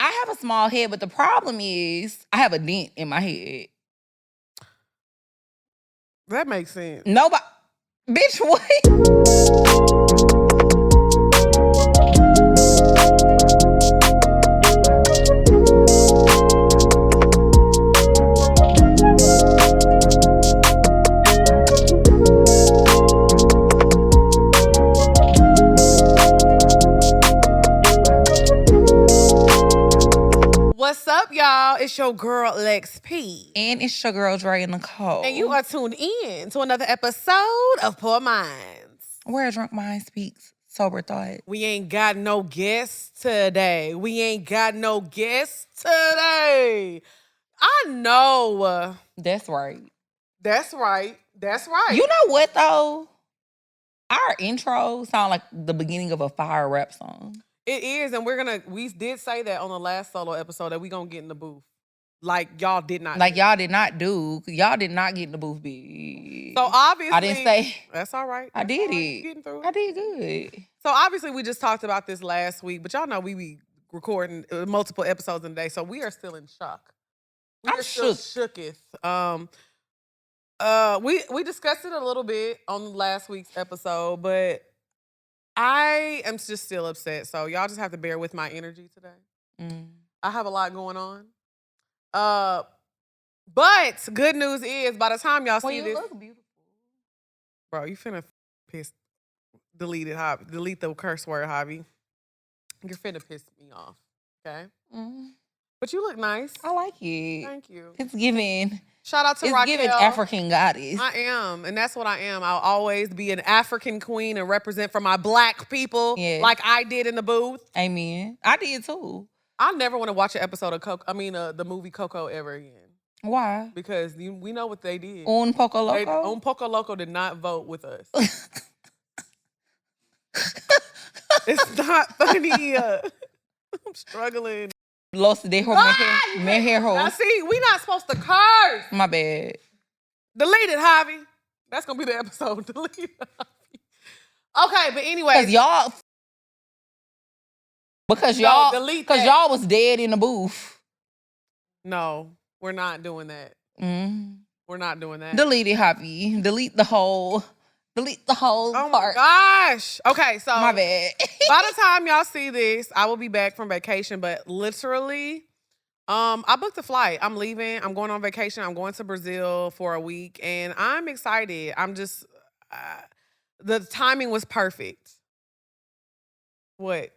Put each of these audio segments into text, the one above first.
I have a small head, but the problem is I have a dent in my head. That makes sense. Nobody, bitch, what? What's up, y'all? It's your girl, Lex P. And it's your girl, Dre Nicole. And you are tuned in to another episode of Poor Minds. Where a drunk mind speaks sober thought. We ain't got no guests today. I know. That's right. That's right. You know what, though? Our intro sound like the beginning of a fire rap song. It is, and we did say that on the last solo episode that we gonna get in the booth. Like y'all did not. Y'all did not get in the booth, bitch. So obviously, I didn't say. That's all right. I did Right. it. Getting through it. I did good. So obviously, we just talked about this last week, but y'all know we be recording multiple episodes in a day, so we are still in shock. I'm shooketh. We discussed it a little bit on last week's episode, but I am just still upset. So y'all just have to bear with my energy today. I have a lot going on. But good news is by the time y'all see you this, look beautiful. bro, you finna piss. Delete it, hobby. Delete the curse word, hobby. You're finna piss me off. Okay. But you look nice. I like it. Thank you. It's giving. Shout out to It's Raquel. giving African goddess. I am, and that's what I am. I'll always be an African queen and represent for my black people, like I did in the booth. Amen. I did too. I never want to watch an episode of the movie Coco ever again. Why? Because we know what they did. Un Poco Loco? Un Poco Loco did not vote with us. It's not funny. I'm struggling. Los Dejo Mejeros. Now see, we not supposed to curse. My bad. Delete it, Javi. That's gonna be the episode. Delete it, Javi. Okay, but anyway. Because y'all was dead in the booth. No, we're not doing that. We're not doing that. Delete it, Javi. Delete the whole oh part. My gosh. Okay, so my bad. by the time y'all see this, I will be back from vacation, but literally, I booked a flight. I'm leaving. I'm going on vacation. I'm going to Brazil for a week, and I'm excited. I'm just, the timing was perfect. What?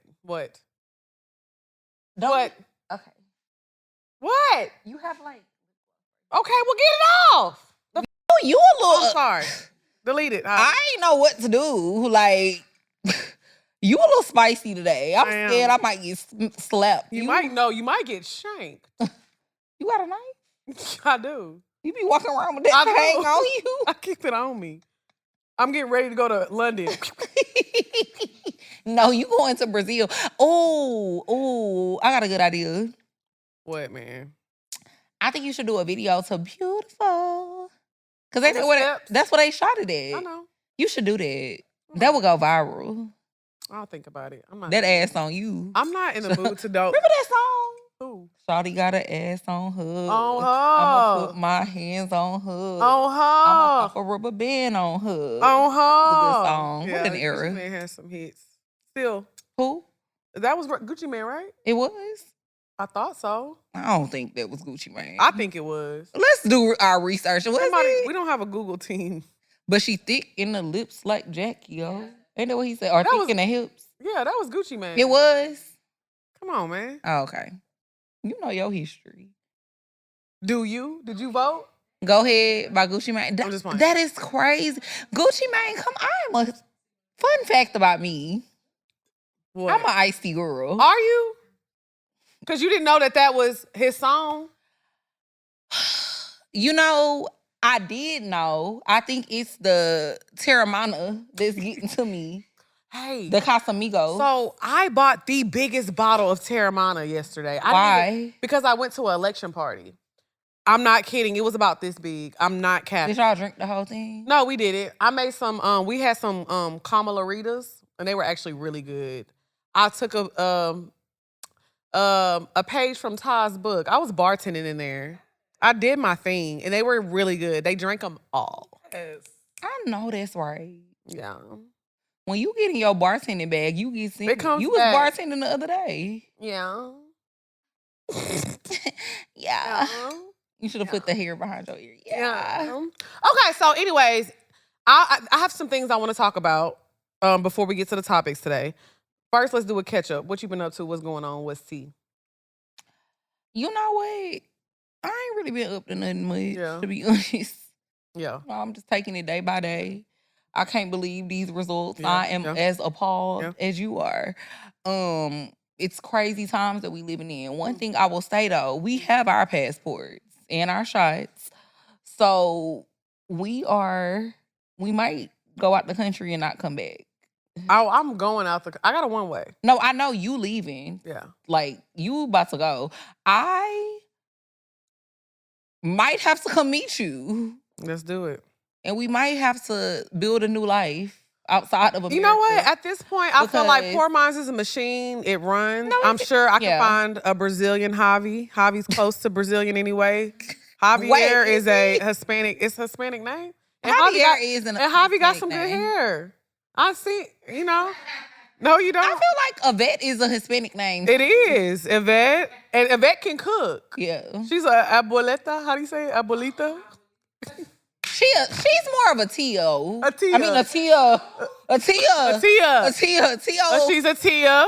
Okay. What? You have like. Okay, well, get it off. You a little. I'm sorry. Delete it. I ain't know what to do. Like, you a little spicy today. I'm scared I might get slapped. You might get shanked. You got a knife? I do. You be walking around with that thing on you? I keep it on me. I'm getting ready to go to London. No, you going to Brazil. Oh, I got a good idea. What, man? I think you should do a video to Beautiful. Because that's what they shot it at. I know. You should do that. That would go viral. I'll think about it. I'm not that ass on you. I'm not in the mood to do. Remember that song? Who? Shawty got an ass on her. On her. I'ma put my hands on her. On her. I'ma pop a rubber band on her. On her. It's a good song. Yeah, what an era. Gucci Mane had some hits. Still. Who? That was Gucci Mane, right? It was? I thought so. I don't think that was Gucci Mane. I think it was. Let's do our research. We don't have a Google team. But she thick in the lips like Jackie, yo. Ain't that what he said? Or thick in the hips? Yeah, that was Gucci Mane. It was? Come on, man. Oh, okay. You know your history. Do you? Did you vote? Go ahead by Gucci Mane. I'm just playing. That is crazy. Gucci Mane, I'm a fun fact about me. What? I'm an icy girl. Are you? Because you didn't know that was his song? You know, I did know. I think it's the Terramana that's getting to me. Hey. The Casamigos. So I bought the biggest bottle of Terramana yesterday. Why? Because I went to an election party. I'm not kidding. It was about this big. I'm not capping. Did y'all drink the whole thing? No, we did it. I made some, we had some Camalaritas, and they were actually really good. I took a page from Ta's book. I was bartending in there. I did my thing, and they were really good. They drank them all. Yes. I know that's right. Yeah. When you get in your bartending bag, you get sent. It comes You was back. bartending the other day. Yeah. Yeah. You should have put the hair behind your ear. Yeah. Okay, so anyways, I have some things I want to talk about before we get to the topics today. First, let's do a catch up. What you been up to? What's going on? What's tea? You know what? I ain't really been up to nothing much, to be honest. Yeah. I'm just taking it day by day. I can't believe these results. I am as appalled as you are. It's crazy times that we living in. One thing I will say though, we have our passports and our shots. So we might go out the country and not come back. Oh, I'm going out I got a one way. No, I know you leaving. Yeah. Like you about to go. I might have to come meet you. Let's do it. And we might have to build a new life outside of America. You know what? At this point, I feel like Poor Minds is a machine. It runs. I'm sure I can find a Brazilian Javi. Javi's close to Brazilian anyway. Javier is a Hispanic. It's a Hispanic name. And Javi got some good hair. I see, you know. No, you don't. I feel like Yvette is a Hispanic name. It is. Yvette. And Yvette can cook. Yeah. She's a abuelita. How do you say it? Abuelita? She's more of a Tio. A Tia. I mean, a Tia. A Tia. A Tia. A Tia. Tio. She's a Tia.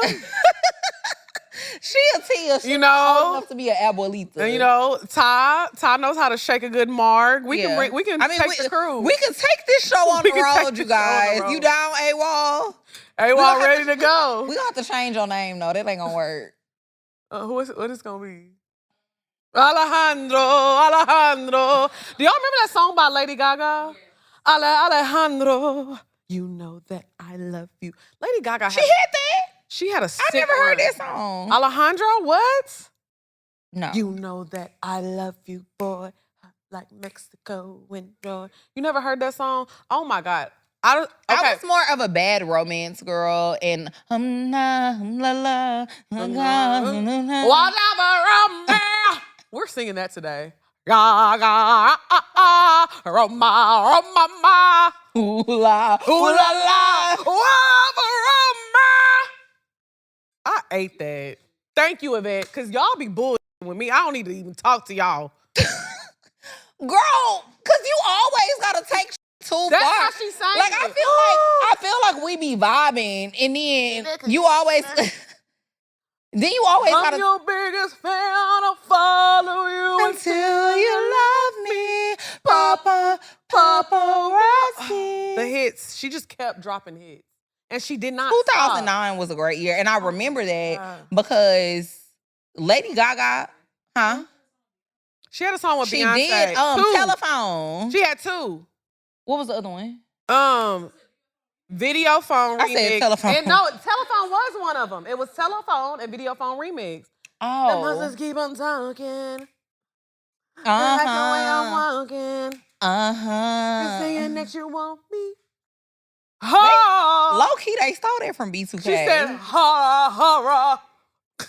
She a Tia. She's you know, old enough to be an abuelita. And you know, Ty knows how to shake a good marg. We can take the crew. We can take this show on the road, you guys. You down, AWOL? AWOL ready to go. We gonna have to change your name though. That ain't gonna work. What is gonna be? Alejandro. Do y'all remember that song by Lady Gaga? Alejandro, you know that I love you. Lady Gaga had that? She had a sick I never heard that song. Alejandro, what? No. You know that I love you, boy, like Mexico winter. You never heard that song? Oh my God. I was more of a bad romance girl, and we're singing that today. Gaga, Roma, ooh la, I ate that. Thank you, Yvette, because y'all be bullshitting with me. I don't need to even talk to y'all. Girl, because you always got to take too That's far. how she sang like, it. I feel like we be vibing, and then you always... I'm your biggest fan. I'll follow you until you love me, paparazzi. The hits. She just kept dropping hits, and she did not. 2009 was a great year, and I remember that because Lady Gaga, she had a song with Beyonce. She did. Telephone. She had two. What was the other one? Video phone remix. I said telephone. And no, telephone was one of them. It was telephone and video phone remix. Oh. The monsters keep on talking. Like the way I'm walking. You're saying that you want me. Low key, they stole that from B2K. She said, horror.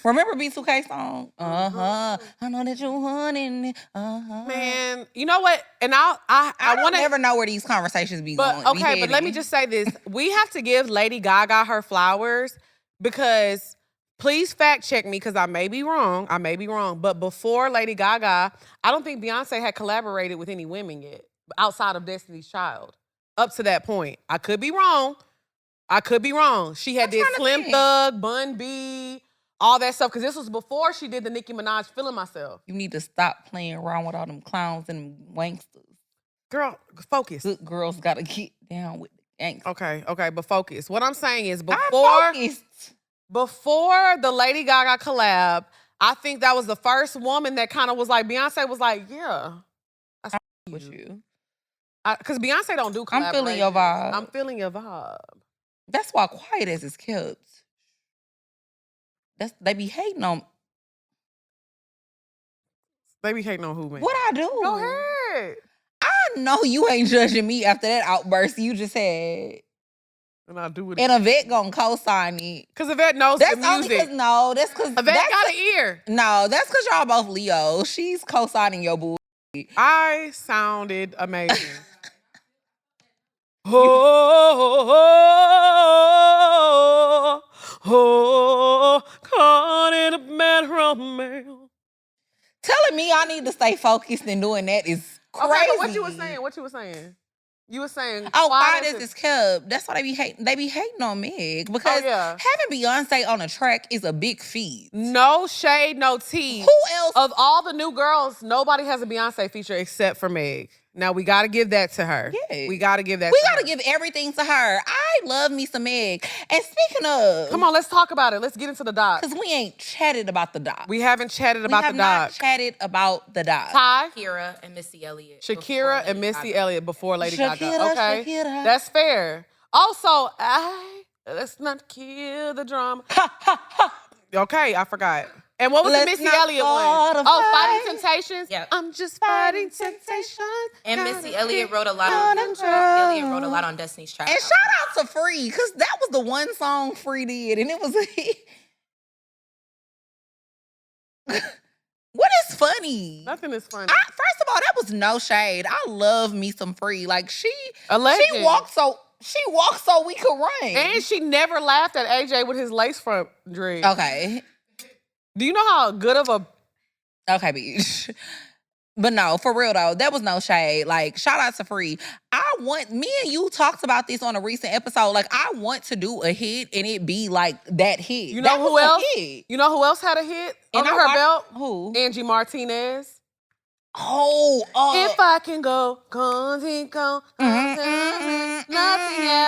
Remember B2K song? I know that you wanting it. Man, you know what? And I want to never know where these conversations be going. Okay, but let me just say this: we have to give Lady Gaga her flowers because please fact check me because I may be wrong. But before Lady Gaga, I don't think Beyonce had collaborated with any women yet outside of Destiny's Child. Up to that point, I could be wrong. She had did Slim Thug, Bun B. All that stuff, because this was before she did the Nicki Minaj Feeling Myself. You need to stop playing around with all them clowns and wanksters. Girl, focus. Good girls got to get down with the gangsters. Okay, but focus. What I'm saying is before the Lady Gaga collab, I think that was the first woman that kind of was like, Beyonce was like, yeah. I see with you. Because Beyonce don't do collaborations. I'm feeling your vibe. That's why Quiet As is kept. They be hating on. They be hating on who, man? What I do? Go ahead. I know you ain't judging me after that outburst you just had. And I'll do it And Yvette gonna co-sign it. Because Yvette knows That's the music. that's because Yvette got an ear. No, that's because y'all both Leo. She's co-signing your boo. I sounded amazing. Oh, caught in a bad romance. Telling me I need to stay focused and doing that is crazy. Okay, but what you were saying? You were saying, quiet as it's kept. That's why they be hating. They be hating on Meg because having Beyonce on a track is a big feat. No shade, no tea. Who else? Of all the new girls, nobody has a Beyonce feature except for Meg. Now we got to give that to her. Yeah, we got to give that. We got to give everything to her. I love me some Meg. And speaking of, come on, let's talk about it. Let's get into the doc. Because we ain't chatted about the doc. We haven't chatted about the doc. We have not chatted about the doc. Shakira and Missy Elliott. Shakira and Missy Elliott before Lady Gaga. Okay, Shakira. That's fair. Also, let's not kill the drama. Okay, I forgot. And what was the Missy Elliott one? Fighting Temptations? Yeah. I'm just fighting temptations. And Missy Elliott wrote a lot on Destiny's Child. And shout out to Free, because that was the one song Free did, and it was a hit. What is funny? Nothing is funny. First of all, that was no shade. I love me some Free. Like she walked so we could run. And she never laughed at AJ with his lace front dread. Okay. Do you know how good of a... Okay, bitch. But no, for real though, that was no shade. Like, shout out to Free. Me and you talked about this on a recent episode. Like, I want to do a hit and it be like that hit. You know who else? You know who else had a hit under her belt? Who? Angie Martinez. Oh, if I can go, nothing at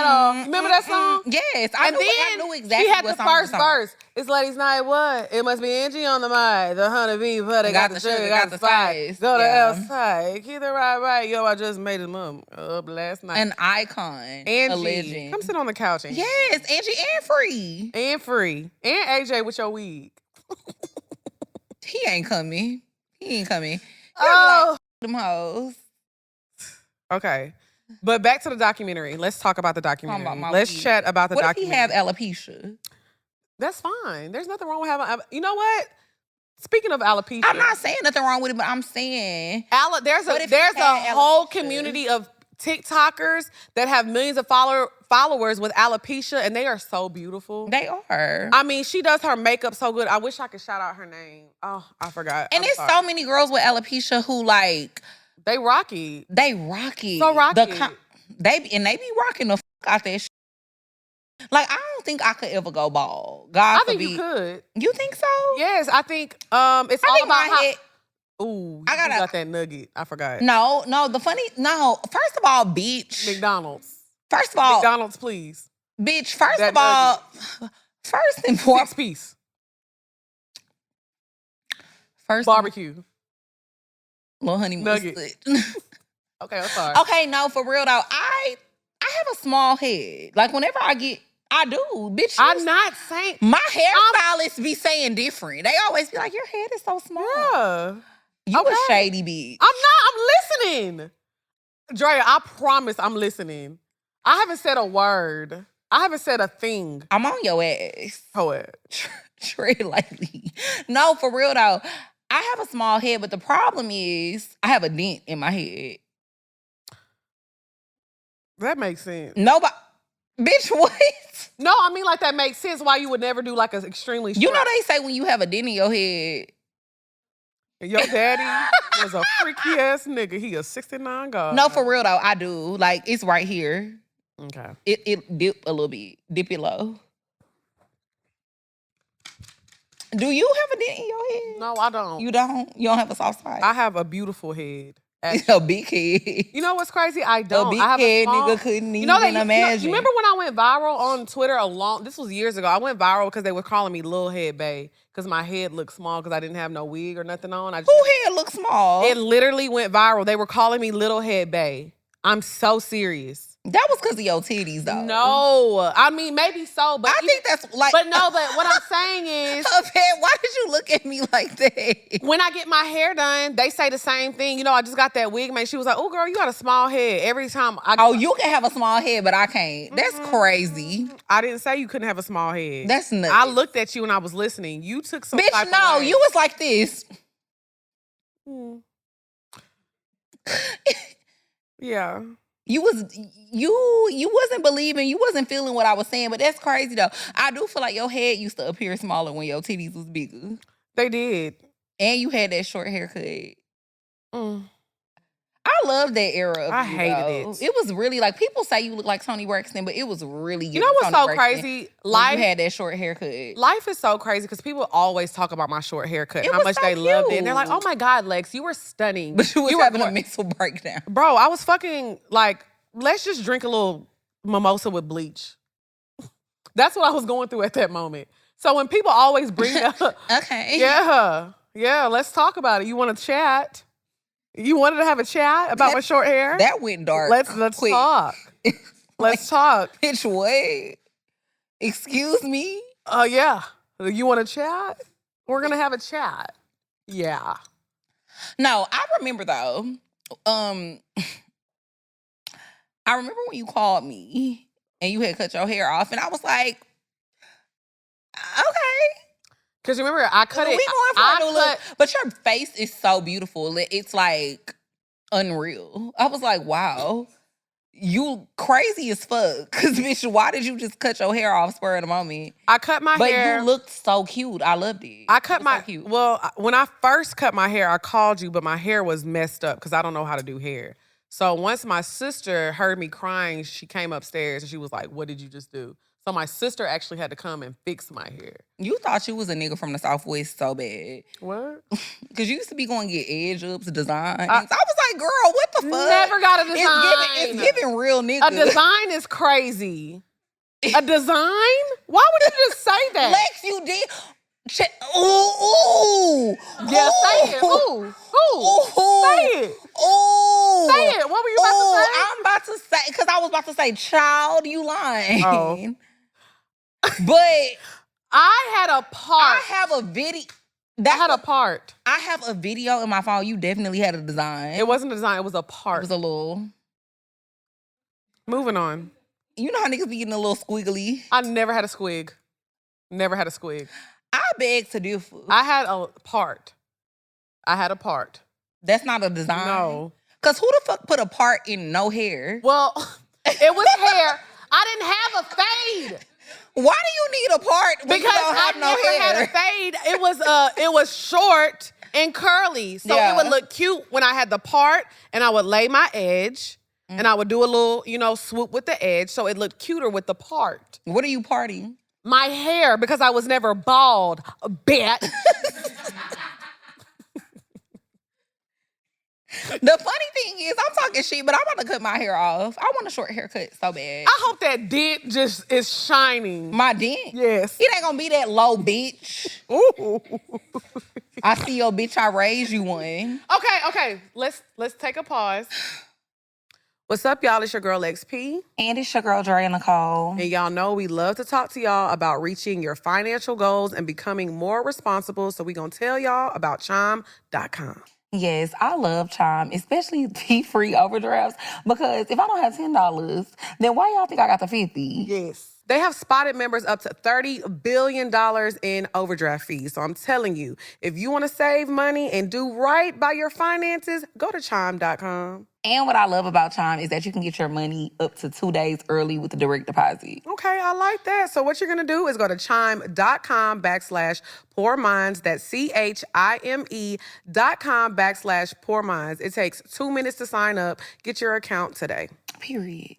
all. Remember that song? Yes, I knew exactly. She had the first verse. It's ladies' night. What? It must be Angie on the mic. The honeybee, but they got the sugar, got the spice. Go to outside. Keep the right. Yo, I just made him up last night. An icon, Angie, a legend. Come sit on the couch. Angie. Yes, Angie and Free and AJ with your wig. He ain't coming. Oh, them hoes. Okay, but back to the documentary. Let's talk about the documentary. Let's chat about the documentary. What if he have alopecia? That's fine. There's nothing wrong with having. You know what? Speaking of alopecia, I'm not saying nothing wrong with it, but I'm saying there's a whole community of TikTokers that have millions of followers with alopecia, and they are so beautiful. They are. I mean, she does her makeup so good. I wish I could shout out her name. Oh, I forgot. And there's so many girls with alopecia who like they rocky. So rocky. They be rocking the fuck out that shit. Like, I don't think I could ever go bald. God forbid. I think you could. You think so? Yes, I think it's all about how. Ooh, you got that nugget. I forgot. No. First of all, bitch. McDonald's. First of all. McDonald's, please. Bitch, first of all, first and foremost. 6-piece. First. Barbecue. Little honey nugget. Okay, I'm sorry. Okay, no, for real though. I have a small head. Like, whenever I do, bitch. I'm not saying. My hairstylists be saying different. They always be like, your head is so small. Yeah. You a shady bitch. I'm listening. Drea, I promise I'm listening. I haven't said a word. I haven't said a thing. I'm on your ass. Poet. Tread lightly. No, for real though. I have a small head, but the problem is I have a dent in my head. That makes sense. Nobody. Bitch, what? No, I mean, like, that makes sense why you would never do like an extremely short. You know they say when you have a dent in your head. Your daddy was a freaky ass nigga. He a 69 god. No, for real though, I do. Like, it's right here. Okay. It dip a little bit. Dip it low. Do you have a dent in your head? No, I don't. You don't? You don't have a soft spot? I have a beautiful head. A big head. You know what's crazy? I don't. A big head nigga couldn't even imagine. You remember when I went viral on Twitter this was years ago. I went viral because they were calling me Lil Head Bae because my head looked small because I didn't have no wig or nothing on. Who head look small? It literally went viral. They were calling me Little Head Bae. I'm so serious. That was because of your titties, though. No. I mean, maybe so, but... I think that's like... But no, but what I'm saying is... Why did you look at me like that? When I get my hair done, they say the same thing. You know, I just got that wig made. She was like, oh, girl, you got a small head. Every time I... Oh, you can have a small head, but I can't. That's crazy. I didn't say you couldn't have a small head. That's nuts. I looked at you when I was listening. You took some... Bitch, no, you was like this. Yeah. You wasn't believing, you wasn't feeling what I was saying, but that's crazy though. I do feel like your head used to appear smaller when your titties was bigger. They did. And you had that short haircut. I love that era of I you, hated though. it. It was really like, people say you look like Toni Braxton, but it was really You know what's Toni so Braxton crazy? Life, you had that short haircut. Life is so crazy because people always talk about my short haircut, It how was much so they loved it. cute. And they're like, oh my God, Lex, you were stunning. But you was having a mental breakdown. Bro, I was fucking like, let's just drink a little mimosa with bleach. That's what I was going through at that moment. So when people always bring up, okay. Yeah, let's talk about it. You want to chat? You wanted to have a chat about my short hair? That went dark. Let's quick. talk. Let's talk. Bitch, what? Excuse me? Yeah. You want to chat? We're going to have a chat. Yeah. No, I remember though. I remember when you called me and you had cut your hair off, and I was like, okay. Because remember, I cut it. We going for a new look. But your face is so beautiful. It's like unreal. I was like, wow. You crazy as fuck. Because, bitch, why did you just cut your hair off spur of the moment? I cut my hair. But you looked so cute. I loved it. I cut my... So cute. Well, when I first cut my hair, I called you, but my hair was messed up because I don't know how to do hair. So once my sister heard me crying, she came upstairs and she was like, what did you just do? So my sister actually had to come and fix my hair. You thought you was a nigga from the Southwest so bad. What? Because you used to be going to get edge ups, designs. I was like, girl, what the fuck? Never got a design. It's giving real nigga. A design is crazy. A design? Why would you just say that? Lex, you did. Ooh. Yeah, say it. Ooh. Say it. Ooh. Say it. What were you about to say? I'm about to say, because I was about to say, child, you lying. Oh. But I had a part. I have a video. I had a part. I have a video in my phone. You definitely had a design. It wasn't a design. It was a part. It was a little. Moving on. You know how niggas be getting a little squiggly? I never had a squig. Never had a squig. I beg to differ. I had a part. That's not a design? No. Because who the fuck put a part in no hair? Well, it was hair. I didn't have a fade. Why do you need a part when because you don't have I no never hair? had a fade. It was short and curly. So it would look cute when I had the part and I would lay my edge and I would do a little, swoop with the edge so it looked cuter with the part. What are you parting? My hair, because I was never bald, bet. The funny thing is, I'm talking shit, but I'm about to cut my hair off. I want a short haircut so bad. I hope that dent just is shining. My dent? Yes. It ain't gonna be that low, bitch. Ooh. I see your bitch, I raised you one. Okay. Let's take a pause. What's up, y'all? It's your girl XP. And it's your girl, Dre Nicole. And y'all know we love to talk to y'all about reaching your financial goals and becoming more responsible. So we gonna tell y'all about Chime.com. Yes, I love Chime, especially fee-free overdrafts, because if I don't have $10, then why y'all think I got the 50? Yes. They have spotted members up to $30 billion in overdraft fees. So I'm telling you, if you want to save money and do right by your finances, go to Chime.com. And what I love about Chime is that you can get your money up to 2 days early with the direct deposit. Okay, I like that. So what you're going to do is go to Chime.com/poorminds. That's CHIME.com/poorminds. It takes 2 minutes to sign up. Get your account today. Period.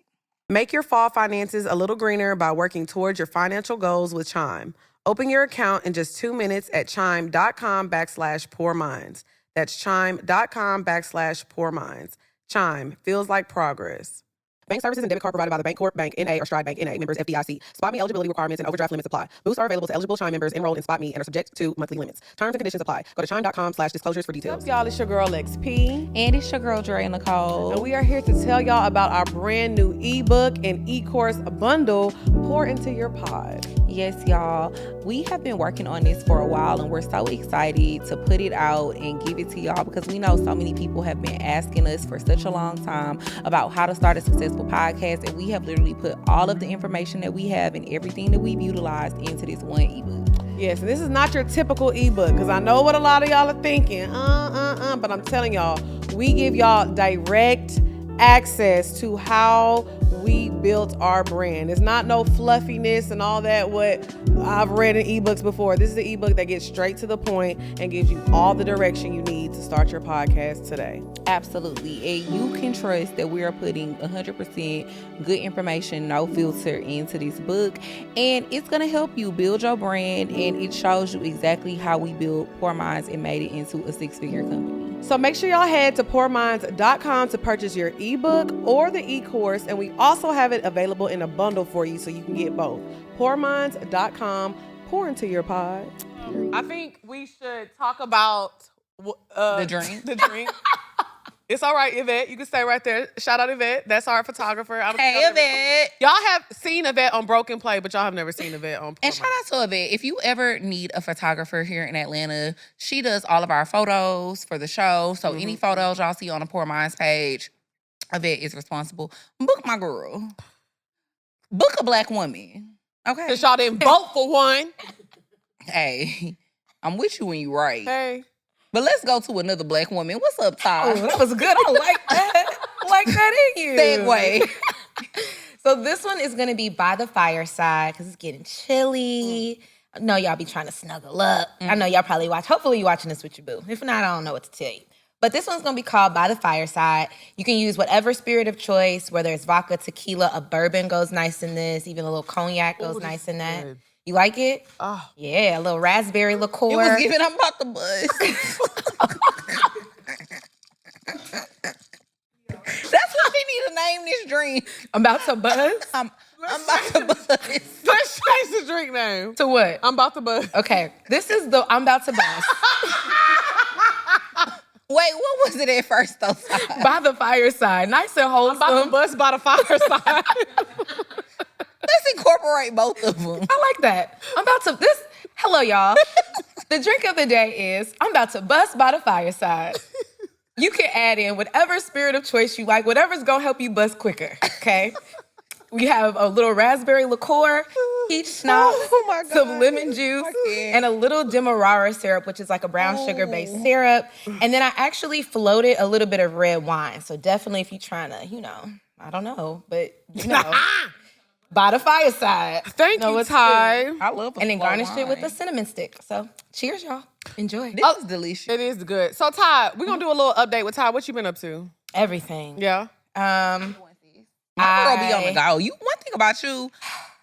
Make your fall finances a little greener by working towards your financial goals with Chime. Open your account in just 2 minutes at Chime.com/poorminds. That's Chime.com/poorminds. Chime feels like progress. Bank services and debit card provided by the Bank Corp, Bank, N.A. or Stride Bank, N.A. members FDIC. Spot Me eligibility requirements and overdraft limits apply. Boosts are available to eligible Chime members enrolled in Spot Me and are subject to monthly limits. Terms and conditions apply. Go to chime.com/disclosures for details. What's up, y'all? It's your girl XP. And it's your girl, Dre Nicole. And we are here to tell y'all about our brand new ebook and e-course bundle, Pour Into Your Pod. Yes, y'all. We have been working on this for a while, and we're so excited to put it out and give it to y'all because we know so many people have been asking us for such a long time about how to start a successful podcast, and we have literally put all of the information that we have and everything that we've utilized into this one ebook. Yes, and this is not your typical ebook because I know what a lot of y'all are thinking. But I'm telling y'all, we give y'all direct access to how we built our brand. It's not no fluffiness and all that what I've read in ebooks before. This is the ebook that gets straight to the point and gives you all the direction you need to start your podcast today. Absolutely. And you can trust that we are putting 100% good information, no filter into this book. And it's going to help you build your brand, and it shows you exactly how we built Poor Minds and made it into a 6-figure company. So make sure y'all head to pourminds.com to purchase your ebook or the e-course, and we also have it available in a bundle for you so you can get both. Pourminds.com, pour into your pod. I think we should talk about the drink. The drink. It's all right, Yvette. You can stay right there. Shout out Yvette. That's our photographer. Hey, Yvette. Y'all have seen Yvette on Broken Play, but y'all have never seen Yvette on And shout out to Yvette. If you ever need a photographer here in Atlanta, she does all of our photos for the show. So any photos y'all see on the Poor Minds page, Yvette is responsible. Book my girl. Book a black woman. Okay. Because y'all didn't vote for one. Hey, I'm with you when you right. Hey. But let's go to another black woman. What's up, Ty? Oh, that was good. I like that. I like that in you. Segue. So this one is going to be by the fireside because it's getting chilly. I know y'all be trying to snuggle up. I know y'all probably watch. Hopefully you're watching this with your boo. If not, I don't know what to tell you. But this one's going to be called By the Fireside. You can use whatever spirit of choice, whether it's vodka, tequila, a bourbon goes nice in this. Even a little cognac goes nice in that. Good. You like it? Oh. Yeah, a little raspberry liqueur. It was giving, I'm about to buzz. That's what we need to name this drink. I'm about to buzz? I'm about to buzz. Let's change the drink name. To what? I'm about to buzz. Okay, this is the I'm about to buzz. Wait, what was it at first though? By the fireside. Nice and wholesome. I'm about to buzz by the fireside. Let's incorporate both of them. I like that. Hello, y'all. The drink of the day is I'm about to bust by the fireside. You can add in whatever spirit of choice you like, whatever's gonna help you bust quicker, okay? We have a little raspberry liqueur, peach schnapps, some lemon juice, and a little demerara syrup, which is like a brown sugar-based syrup. And then I actually floated a little bit of red wine. So definitely if you're trying to, I don't know, but by the fireside. Thank you, Ty. I love And then garnish it with a cinnamon stick. So cheers, y'all. Enjoy. This is delicious. It is good. So, Ty, we're going to do a little update with Ty. What you been up to? Everything. Yeah. My girl be on the go. One thing about you,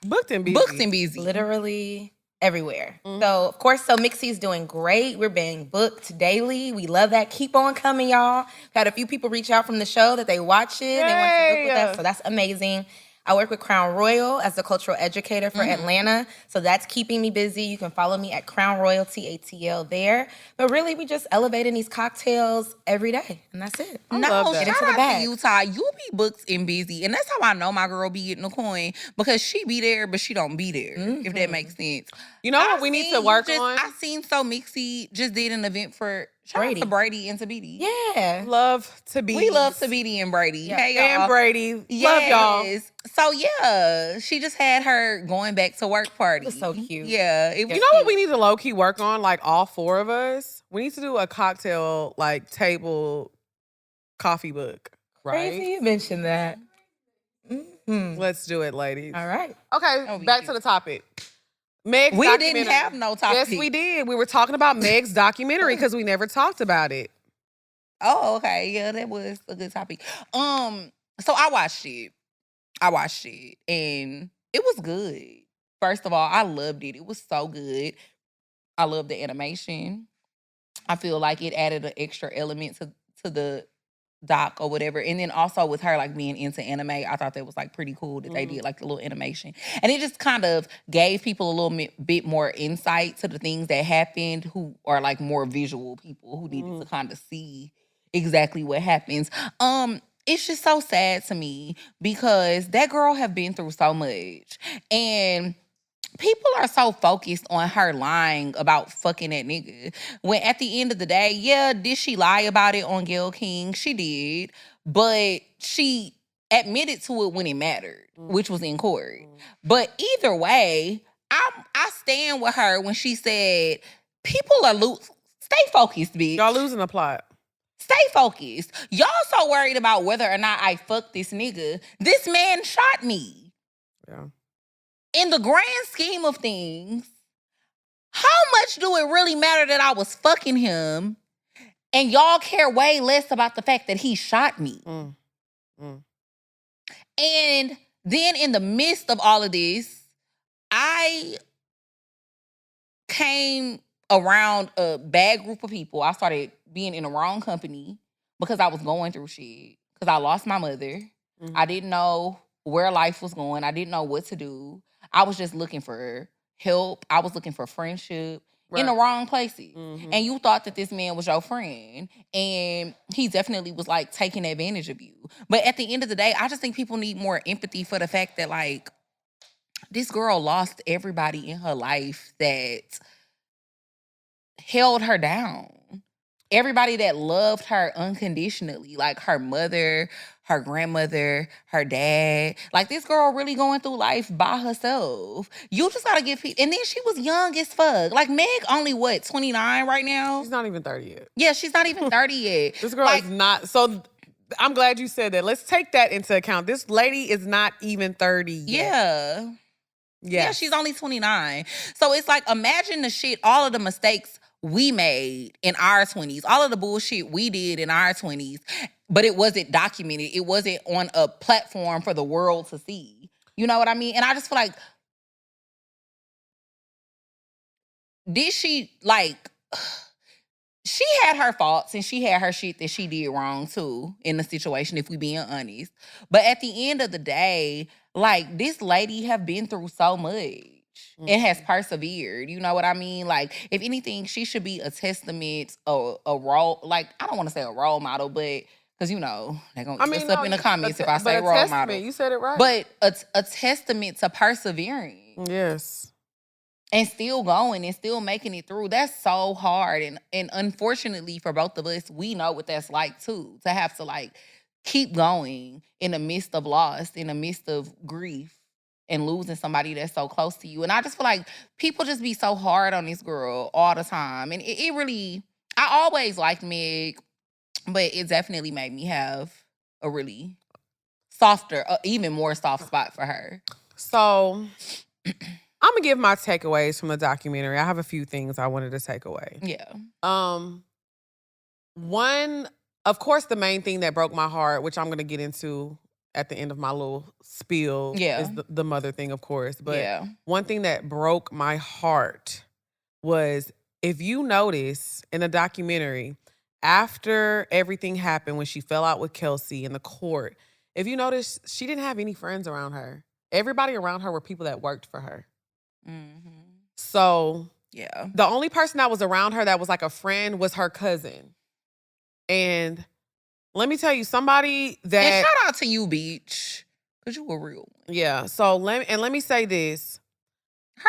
Booked and busy. booked and busy. Literally everywhere. So, of course, Mixie's doing great. We're being booked daily. We love that. Keep on coming, y'all. Had a few people reach out from the show that they watch it. They want to book with us. So that's amazing. I work with Crown Royal as the cultural educator for Atlanta. So that's keeping me busy. You can follow me at Crown Royal, TATL there. But really, we just elevating these cocktails every day. And that's it. I love that. Shout into the out bag. to you, Ty. You be booked and busy. And that's how I know my girl be getting a coin. Because she be there, but she don't be there. If that makes sense. You know what we need to work on? I seen Mixie just did an event for Brady. Shout out to Brady and Tabidi. Yeah. Love to be. We love Tabidi and Brady. Yeah. Hey, y'all. And Brady. Love y'all. Yes. So, yeah, she just had her going back to work party. It was so cute. Yeah. You know what we need to low-key work on, like all four of us? We need to do a cocktail, like, table coffee book, right? Crazy you mentioned that. Let's do it, ladies. All right. Okay, back to the topic. Meg's We documentary. didn't have no topic. Yes, we did. We were talking about Meg's documentary because we never talked about it. Oh, okay. Yeah, that was a good topic. So I watched it. And it was good. First of all, I loved it. It was so good. I love the animation. I feel like it added an extra element to the doc or whatever. And then also with her like being into anime, I thought that was like pretty cool that they did like the little animation. And it just kind of gave people a little bit more insight to the things that happened who are like more visual people who needed to kind of see exactly what happens. It's just so sad to me because that girl have been through so much. And people are so focused on her lying about fucking that nigga. When at the end of the day, yeah, did she lie about it on Gayle King? She did. But she admitted to it when it mattered, which was in court. But either way, I stand with her when she said, people are stay focused, bitch. Y'all losing the plot. Stay focused. Y'all so worried about whether or not I fucked this nigga. This man shot me. Yeah. In the grand scheme of things, how much do it really matter that I was fucking him and y'all care way less about the fact that he shot me? And then in the midst of all of this, I came around a bad group of people. I started being in the wrong company because I was going through shit. Because I lost my mother. I didn't know where life was going. I didn't know what to do. I was just looking for help. I was looking for friendship in the wrong places. And you thought that this man was your friend. And he definitely was like taking advantage of you. But at the end of the day, I just think people need more empathy for the fact that like this girl lost everybody in her life that held her down. Everybody that loved her unconditionally, like her mother, her grandmother, her dad. Like, this girl really going through life by herself. You just gotta give people... And then she was young as fuck. Like, Meg only, 29 right now? She's not even 30 yet. Yeah, she's not even 30 yet. This girl is not... So, I'm glad you said that. Let's take that into account. This lady is not even 30 yet. Yeah. Yes. Yeah, she's only 29. So, it's like, imagine the shit, all of the mistakes we made in our 20s, all of the bullshit we did in our 20s, but it wasn't documented. It wasn't on a platform for the world to see. You know what I mean? And I just feel like, did she, like, she had her faults and she had her shit that she did wrong too in the situation, if we being honest. But at the end of the day, like, this lady have been through so much. It has persevered. You know what I mean? Like, if anything, she should be a testament, a role, like, I don't want to say a role model, but, because, you know, they're going to eat us up in the comments if I say role model. You said it right. But a testament to persevering. Yes. And still going and still making it through. That's so hard. And unfortunately for both of us, we know what that's like too. To have to, like, keep going in the midst of loss, in the midst of grief. And losing somebody that's so close to you. And I just feel like people just be so hard on this girl all the time. And it really, I always liked Meg, but it definitely made me have a really softer, even more soft spot for her. So, I'm going to give my takeaways from the documentary. I have a few things I wanted to take away. Yeah. One, of course, the main thing that broke my heart, which I'm going to get into at the end of my little spiel, is the mother thing, of course. But one thing that broke my heart was, if you notice in the documentary, after everything happened, when she fell out with Kelsey in the court, if you notice, she didn't have any friends around her. Everybody around her were people that worked for her. So the only person that was around her that was like a friend was her cousin. And let me tell you, somebody that... And shout out to you, Beach, because you a real one. Yeah. So, let me say this. Her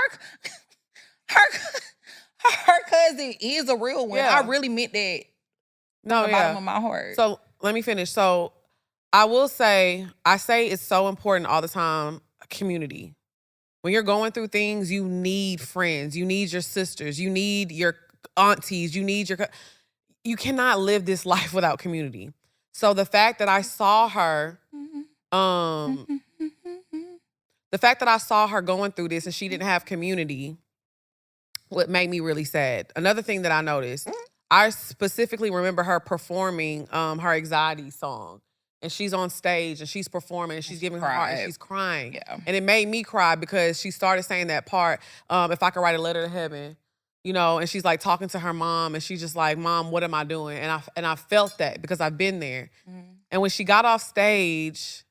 cousin is a real one. Yeah. I really meant that from the bottom of my heart. So, let me finish. So, I will say, it's so important all the time, community. When you're going through things, you need friends. You need your sisters. You need your aunties. You need your... You cannot live this life without community. So the fact that I saw her, the fact that I saw her going through this and she didn't have community, what made me really sad. Another thing that I noticed, I specifically remember her performing her anxiety song. And she's on stage and she's performing and she's giving her heart and she's crying. Yeah. And it made me cry because she started saying that part, if I could write a letter to heaven. You know, and she's like talking to her mom and she's just like, Mom, what am I doing? And I felt that because I've been there. And when she got off stage,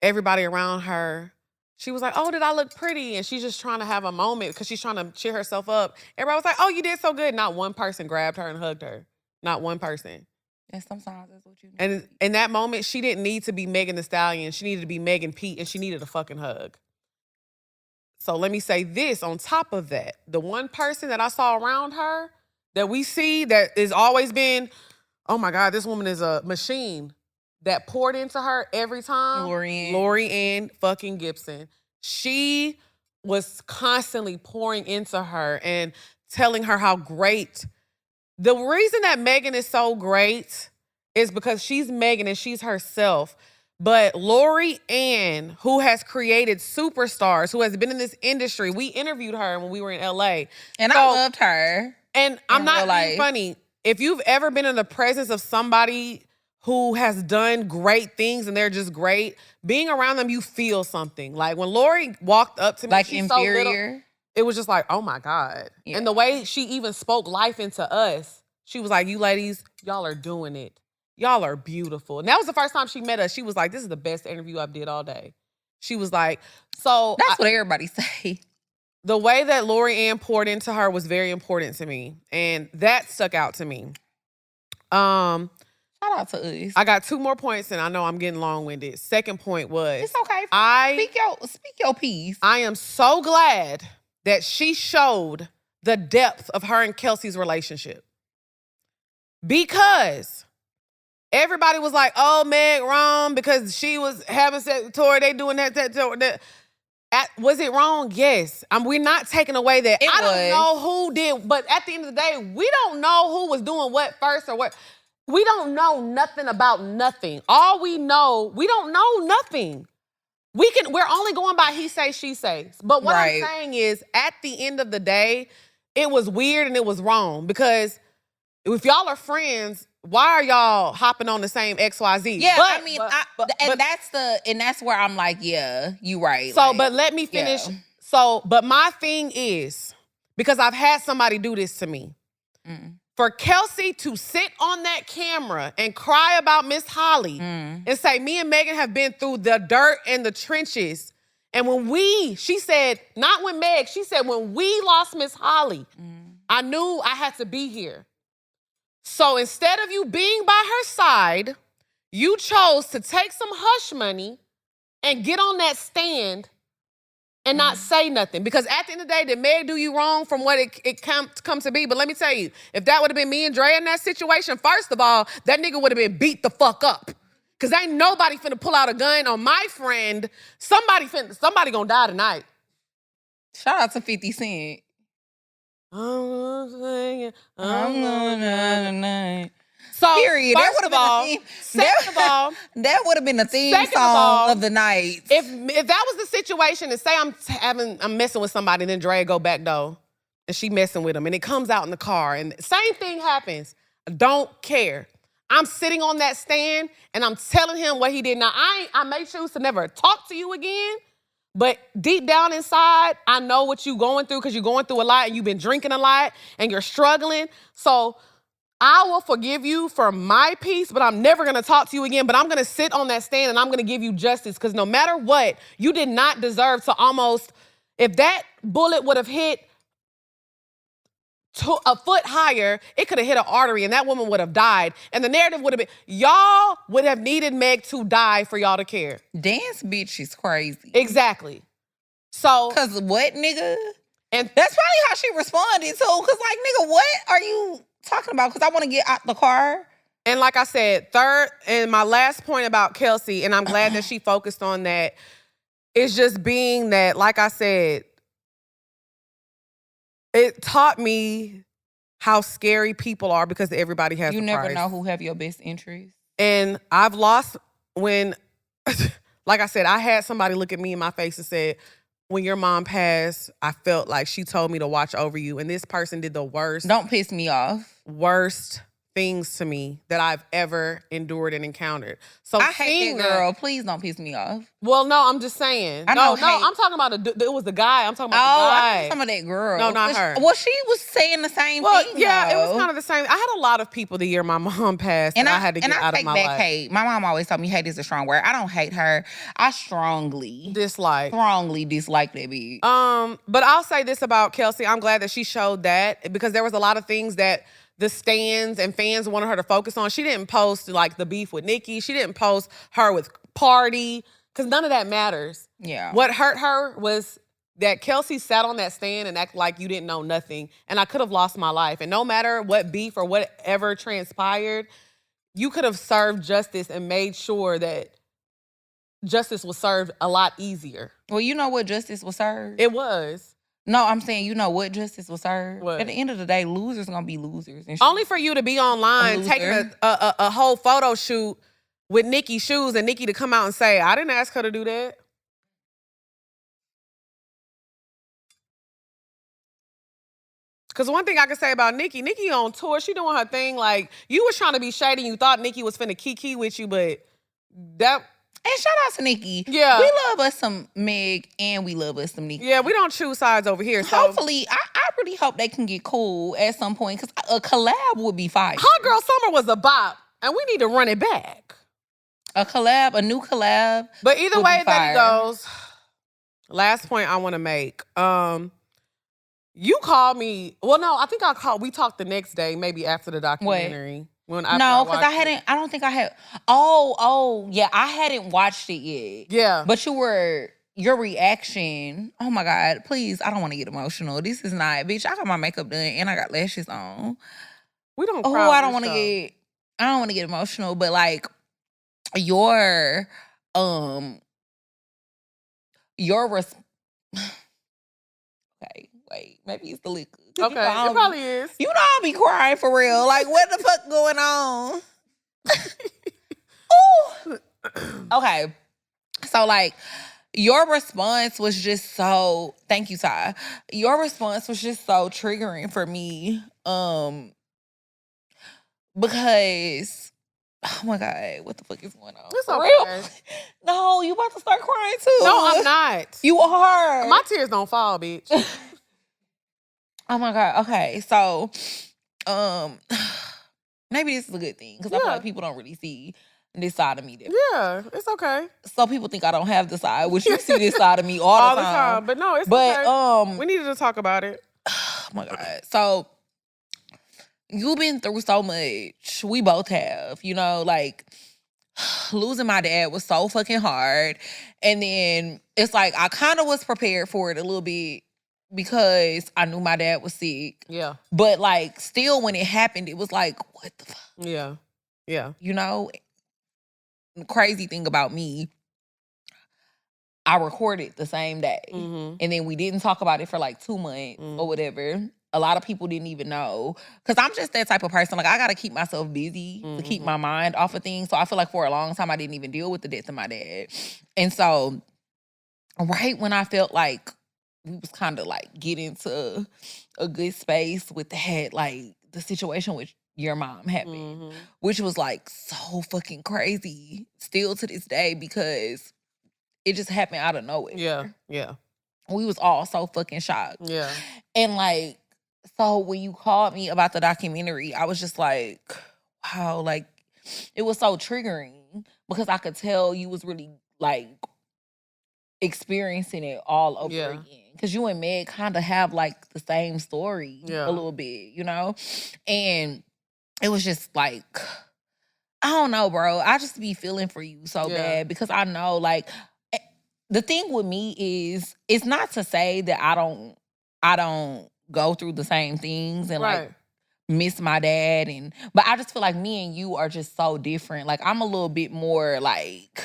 everybody around her, she was like, oh, did I look pretty? And she's just trying to have a moment because she's trying to cheer herself up. Everybody was like, oh, you did so good. Not one person grabbed her and hugged her. Not one person. And sometimes that's what you need. And in that moment, she didn't need to be Megan Thee Stallion. She needed to be Megan Pete, and she needed a fucking hug. So let me say this on top of that. The one person that I saw around her that we see that has always been, oh my God, this woman is a machine, that poured into her every time. Lori Ann fucking Gibson. She was constantly pouring into her and telling her how great. The reason that Megan is so great is because she's Megan and she's herself. But Lori Ann, who has created superstars, who has been in this industry, we interviewed her when we were in LA. And I loved her. And I'm not being funny. If you've ever been in the presence of somebody who has done great things and they're just great, being around them, you feel something. Like when Lori walked up to me, like she's inferior. So little, it was just like, oh my God. Yeah. And the way she even spoke life into us, she was like, you ladies, y'all are doing it. Y'all are beautiful. And that was the first time she met us. She was like, this is the best interview I've did all day. She was like, so. That's what everybody say. The way that Lori Ann poured into her was very important to me. And that stuck out to me. Shout out to us. I got 2 more points, and I know I'm getting long-winded. Second point was... It's okay. Speak your piece. I am so glad that she showed the depth of her and Kelsey's relationship. Because everybody was like, oh, Meg wrong because she was having sex with Tori. They doing that. Was it wrong? Yes. We're not taking away that. I don't know who did, but at the end of the day, we don't know who was doing what first or what... We don't know nothing about nothing. All we know, we don't know nothing. We're only going by he say, she say. But what I'm saying is, at the end of the day, it was weird and it was wrong. Because if y'all are friends, why are y'all hopping on the same XYZ? Yeah, that's where I'm like, yeah, you right. So, but let me finish. Yeah. So, but my thing is, because I've had somebody do this to me. For Kelsey to sit on that camera and cry about Miss Holly and say, me and Megan have been through the dirt and the trenches. And she said, not when Meg, she said, when we lost Miss Holly, I knew I had to be here. So instead of you being by her side, you chose to take some hush money and get on that stand and not say nothing. Because at the end of the day, did Meg do you wrong from what it come to be? But let me tell you, if that would have been me and Dre in that situation, first of all, that nigga would have been beat the fuck up. Because ain't nobody finna pull out a gun on my friend. Somebody gonna die tonight. Shout out to 50 Cent. I'm gonna die tonight. So, period. Second of all, that would have been the theme song of the night. If that was the situation, and say I'm messing with somebody, and then Dre go back though, and she messing with him, and it comes out in the car, and same thing happens. I don't care. I'm sitting on that stand, and I'm telling him what he did. Now I may choose to never talk to you again, but deep down inside, I know what you're going through because you're going through a lot, and you've been drinking a lot, and you're struggling. So I will forgive you for my piece, but I'm never going to talk to you again. But I'm going to sit on that stand and I'm going to give you justice because no matter what, you did not deserve to almost, if that bullet would have hit a foot higher, it could have hit an artery and that woman would have died. And the narrative would have been, y'all would have needed Meg to die for y'all to care. Dance bitch is crazy. Exactly. So. Because what, nigga? And that's probably how she responded too. Because like, nigga, what are you talking about? Because I want to get out the car. And like I said, third and my last point about Kelsey, and I'm glad that she focused on that, is just being that, like I said, it taught me how scary people are because everybody has you a never price. Know who have your best interest. And I've lost when, like I said, I had somebody look at me in my face and said, when your mom passed, I felt like she told me to watch over you. And this person did the worst. Don't piss me off. Worst things to me that I've ever endured and encountered. So I hate that girl. Please don't piss me off. Well, no, I'm just saying. I No, know, I'm talking about it was the guy. I'm talking about the guy. I'm talking about that girl. No, not her. Well, she was saying the same thing. Yeah, though. it was kind of the same. I had a lot of people the year my mom passed, and I had to get out of my life. Hate. My mom always told me hate is a strong word. I don't hate her. I strongly dislike that bitch. But I'll say this about Kelsey. I'm glad that she showed that because there was a lot of things that the stands and fans wanted her to focus on. She didn't post like the beef with Nicki. She didn't post her with Party because none of that matters. Yeah. What hurt her was that Kelsey sat on that stand and acted like you didn't know nothing. And I could have lost my life. And no matter what beef or whatever transpired, you could have served justice and made sure that justice was served a lot easier. Well, you know what justice was served? It was. No, I'm saying you know what justice was served? What? At the end of the day, losers gonna be losers. And Only for you to be online taking a whole photo shoot with Nicki's shoes and Nicki to come out and say, I didn't ask her to do that. Because one thing I can say about Nicki on tour, she doing her thing. Like, you was trying to be shady and you thought Nicki was finna kiki with you, but that... And shout out to Nicki. Yeah. We love us some Meg and we love us some Nicki. Yeah, we don't choose sides over here. So. Hopefully, I really hope they can get cool at some point because a collab would be fire. Hot Girl Summer was a bop, and we need to run it back. A new collab. But either way that it goes, last point I want to make. You called me. Well, no, I think we talked the next day, maybe after the documentary. No, because I don't think I had. Oh, yeah, I hadn't watched it yet. Yeah. But your reaction, oh my God, please, I don't want to get emotional. This is not, bitch, I got my makeup done and I got lashes on. We don't cry. Oh, I don't want to get emotional, but like your okay, wait, maybe it's the liquor. Okay, it probably is. You know I'll be crying for real. Like, what the fuck going on? Ooh. Okay. So, like, your response was just so... Thank you, Ty. Your response was just so triggering for me. Because... Oh, my God. What the fuck is going on? It's okay. No, you about to start crying, too. No, I'm not. You are. My tears don't fall, bitch. Oh my God. Okay. So, maybe this is a good thing because I feel like people don't really see this side of me. Yeah, it's okay. So people think I don't have this side, which you see this side of me all the time. But no, it's okay. We needed to talk about it. Oh my God. So, you've been through so much. We both have, you know, like losing my dad was so fucking hard. And then it's like I kind of was prepared for it a little bit because I knew my dad was sick. Yeah. But like still when it happened, it was like, what the fuck? Yeah. Yeah. You know? The crazy thing about me, I recorded the same day. Mm-hmm. And then we didn't talk about it for like 2 months or whatever. A lot of people didn't even know. Because I'm just that type of person. Like, I got to keep myself busy to keep my mind off of things. So I feel like for a long time, I didn't even deal with the death of my dad. And so, right when I felt like we was kind of like getting to a good space with that, like the situation with your mom happened, which was like so fucking crazy still to this day because it just happened out of nowhere. Yeah, yeah. We was all so fucking shocked. Yeah. And like, so when you called me about the documentary, I was just like, wow, like it was so triggering because I could tell you was really like experiencing it all over again. Because you and Meg kind of have like the same story a little bit, you know? And it was just like, I don't know, bro. I just be feeling for you so bad because I know like the thing with me is it's not to say that I don't go through the same things and like miss my dad but I just feel like me and you are just so different. Like I'm a little bit more like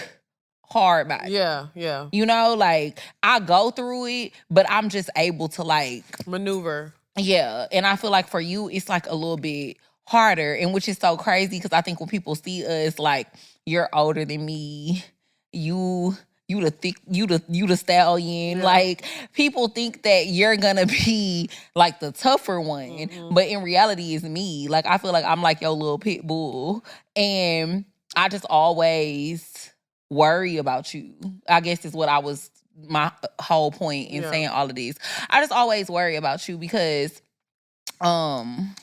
hard by it. Yeah, yeah. You know, like I go through it, but I'm just able to like maneuver. Yeah. And I feel like for you, it's like a little bit harder, and which is so crazy because I think when people see us, like you're older than me, you you the stallion. Yeah. Like, people think that you're gonna be like the tougher one, but in reality, it's me. Like, I feel like I'm like your little pit bull, and I just always worry about you. I guess is what I was my whole point in saying all of this. I just always worry about you because, I'm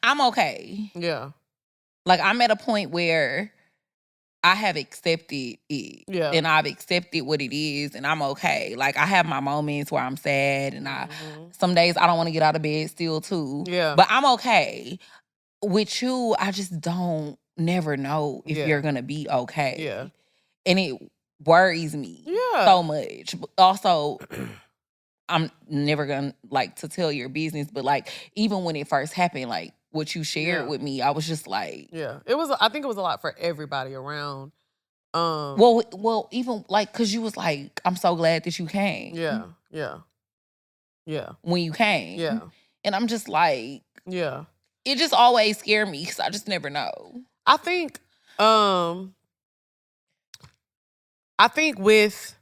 okay. Yeah. Like, I'm at a point where I have accepted it. Yeah. And I've accepted what it is, and I'm okay. Like, I have my moments where I'm sad, and some days I don't want to get out of bed still too. Yeah. But I'm okay. With you, I just don't never know if you're gonna be okay. Yeah. And it worries me so much. But also, I'm never gonna like to tell your business, but like, even when it first happened, like what you shared with me, I was just like, it was. I think it was a lot for everybody around. Well, even like, cause you was like, I'm so glad that you came. Yeah. When you came. Yeah. And I'm just like, yeah. It just always scared me because I just never know. I think with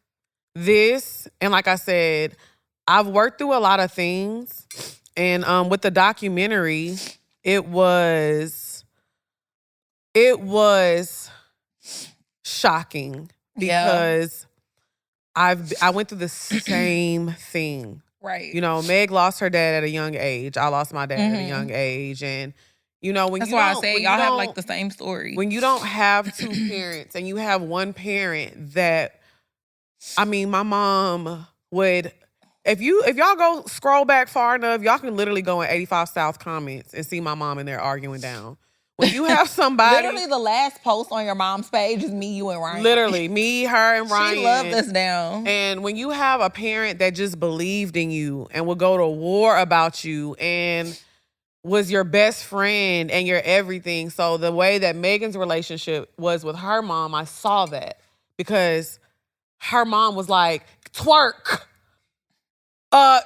this, and like I said, I've worked through a lot of things, and with the documentary, it was shocking because I went through the same thing. Right. You know, Meg lost her dad at a young age. I lost my dad at a young age. And, you know, when that's you why don't, I say y'all have like the same story. When you don't have two parents and you have one parent that, I mean, my mom would, if y'all go scroll back far enough, y'all can literally go in 85 South comments and see my mom in there arguing down. When you have somebody... Literally the last post on your mom's page is me, you, and Ryan. Literally, me, her, and Ryan. She loved us down. And when you have a parent that just believed in you and would go to war about you and was your best friend and your everything. So the way that Megan's relationship was with her mom, I saw that. Because her mom was like, twerk.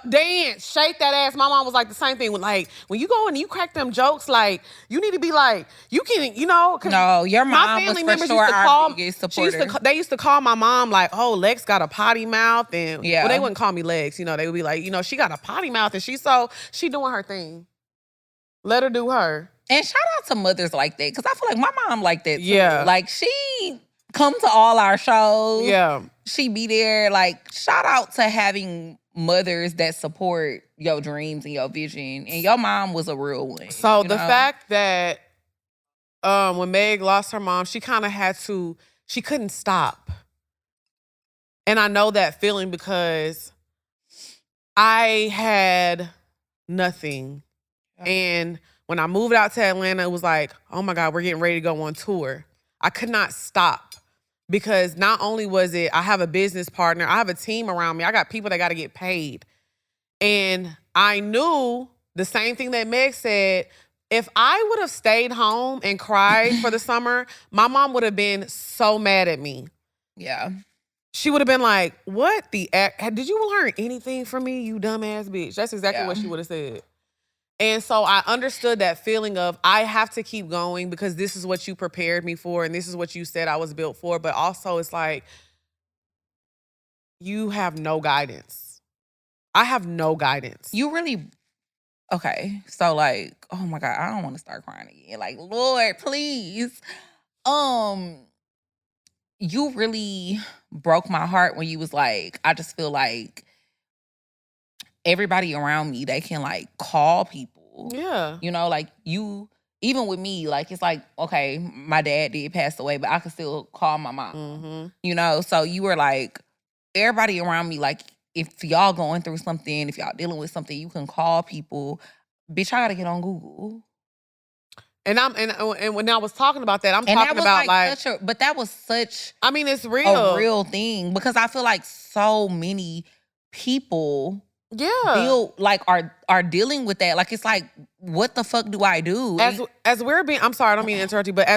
Dance, shake that ass. My mom was like the same thing. Like, when you go and you crack them jokes, like, you need to be like, you can, you know. No, your mom was for sure our biggest supporter. They used to call my mom like, oh, Lex got a potty mouth. And well, they wouldn't call me Lex. You know, they would be like, you know, she got a potty mouth and she doing her thing. Let her do her. And shout out to mothers like that, because I feel like my mom like that too. Yeah. Like, she come to all our shows. Yeah. She be there. Like, shout out to having mothers that support your dreams and your vision. And your mom was a real one. So the fact that when Meg lost her mom, she kind of she couldn't stop. And I know that feeling because I had nothing. And when I moved out to Atlanta, it was like, oh my God, we're getting ready to go on tour. I could not stop. Because not only was it, I have a business partner, I have a team around me, I got people that got to get paid. And I knew the same thing that Meg said, if I would have stayed home and cried for the summer, my mom would have been so mad at me. Yeah. She would have been like, what the, did you learn anything from me, you dumbass bitch? That's exactly what she would have said. And so I understood that feeling of, I have to keep going because this is what you prepared me for and this is what you said I was built for. But also it's like, you have no guidance. I have no guidance. You really, okay. So like, oh my God, I don't want to start crying again. Like, Lord, please. You really broke my heart when you was like, I just feel like everybody around me, they can like call people. Yeah. You know, like you, even with me, like it's like, okay, my dad did pass away, but I could still call my mom. Mm-hmm. You know, so you were like, everybody around me, like if y'all going through something, if y'all dealing with something, you can call people. Bitch, I gotta get on Google. And when I was talking about that, I'm talking about like but that was such, I mean, it's real. A real thing, because I feel like so many people are dealing with that. Like, it's like, what the fuck do I do? As we're being, I'm sorry, I don't mean to interrupt you, but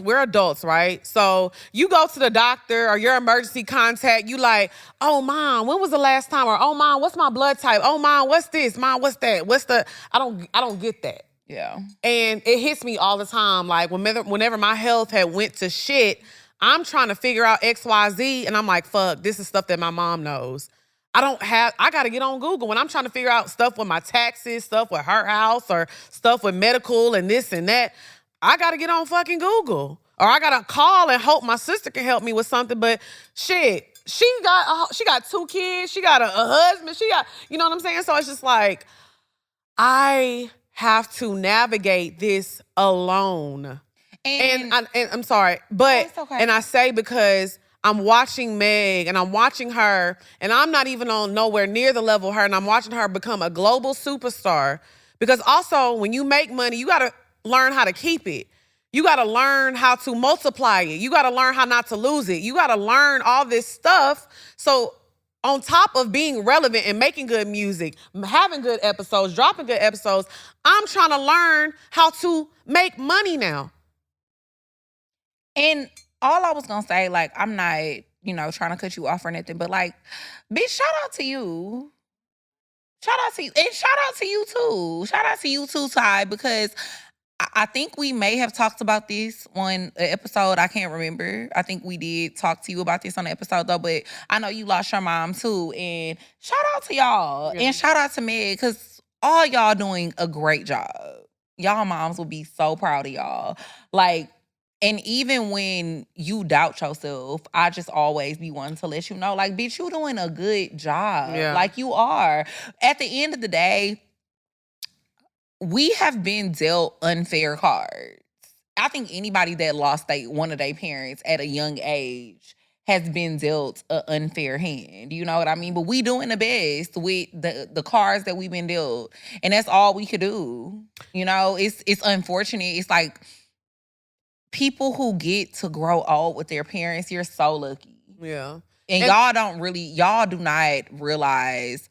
we're adults, right? So you go to the doctor or your emergency contact, you like, oh mom, when was the last time? Or oh mom, what's my blood type? Oh mom, what's this? Mom, what's that? I don't get that. Yeah. And it hits me all the time. Like whenever my health had went to shit, I'm trying to figure out XYZ, and I'm like, fuck, this is stuff that my mom knows. I got to get on Google when I'm trying to figure out stuff with my taxes, stuff with her house, or stuff with medical and this and that. I got to get on fucking Google. Or I got to call and hope my sister can help me with something. But shit, she got 2 kids. She got a husband. She got, you know what I'm saying? So it's just like, I have to navigate this alone. And I'm sorry, but, it's okay. and I say because I'm watching Meg and I'm watching her, and I'm not even on nowhere near the level of her, and I'm watching her become a global superstar. Because also, when you make money, you got to learn how to keep it. You got to learn how to multiply it. You got to learn how not to lose it. You got to learn all this stuff. So on top of being relevant and making good music, having good episodes, dropping good episodes, I'm trying to learn how to make money now. And all I was gonna say, like, I'm not, trying to cut you off or anything, but like, bitch, shout out to you. Shout out to you. And shout out to you too. Shout out to you too, Ty, because I think we may have talked about this on an episode. I can't remember. I think we did talk to you about this on the episode though, but I know you lost your mom too. And shout out to y'all. Yeah. And shout out to Meg, because all y'all doing a great job. Y'all moms will be so proud of y'all. Like, and even when you doubt yourself, I just always be one to let you know, like, bitch, you doing a good job. Yeah. Like, you are. At the end of the day, we have been dealt unfair cards. I think anybody that lost one of their parents at a young age has been dealt an unfair hand. You know what I mean? But we doing the best with the cards that we've been dealt. And that's all we could do. It's unfortunate. It's like, people who get to grow old with their parents, you're so lucky. Yeah. And y'all do not realize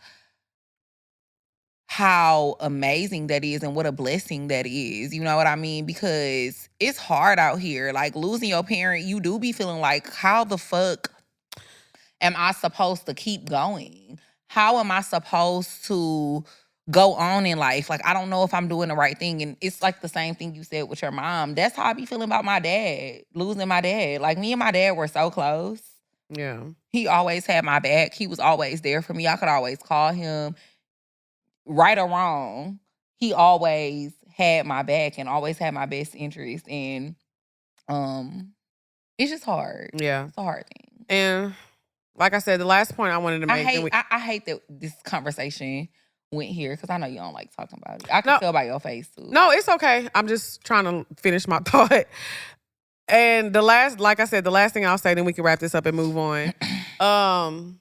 how amazing that is and what a blessing that is. You know what I mean? Because it's hard out here. Like, losing your parent, you do be feeling like, how the fuck am I supposed to keep going? How am I supposed to go on in life? Like, I don't know if I'm doing the right thing. And it's like the same thing you said with your mom. That's how I be feeling about my dad, losing my dad. Like, me and my dad were so close. Yeah. He always had my back. He was always there for me. I could always call him. Right or wrong, he always had my back and always had my best interest. And it's just hard. Yeah. It's a hard thing. And like I said, the last point I wanted to make. I hate that this conversation went here, because I know you don't like talking about it. I can tell by your face too. No, it's okay. I'm just trying to finish my thought. And like I said, the last thing I'll say, then we can wrap this up and move on.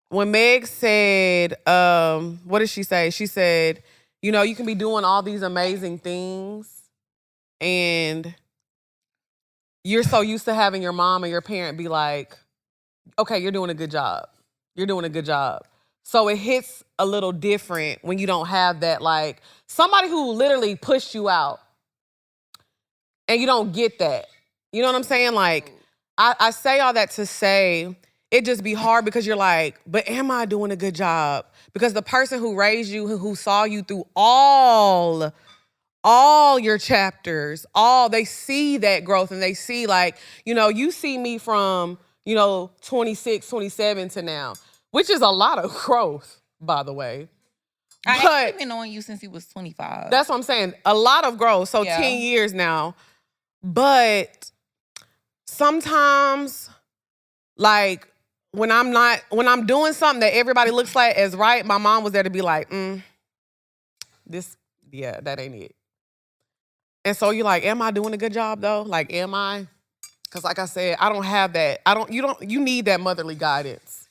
When Meg said, what did she say? She said, you can be doing all these amazing things, and you're so used to having your mom or your parent be like, okay, you're doing a good job. You're doing a good job. So it hits a little different when you don't have that, like, somebody who literally pushed you out and you don't get that. You know what I'm saying? Like, I say all that to say, it just be hard because you're like, but am I doing a good job? Because the person who raised you, who saw you through all your chapters, they see that growth, and they see, like, you see me from, 26, 27 to now, which is a lot of growth, by the way. I've been knowing you since you was 25. That's what I'm saying. A lot of growth. So 10 years now. But sometimes, like, when I'm doing something that everybody looks like as right, my mom was there to be like, that ain't it. And so you're like, am I doing a good job though? Like, am I? Because like I said, I don't have that. You need that motherly guidance.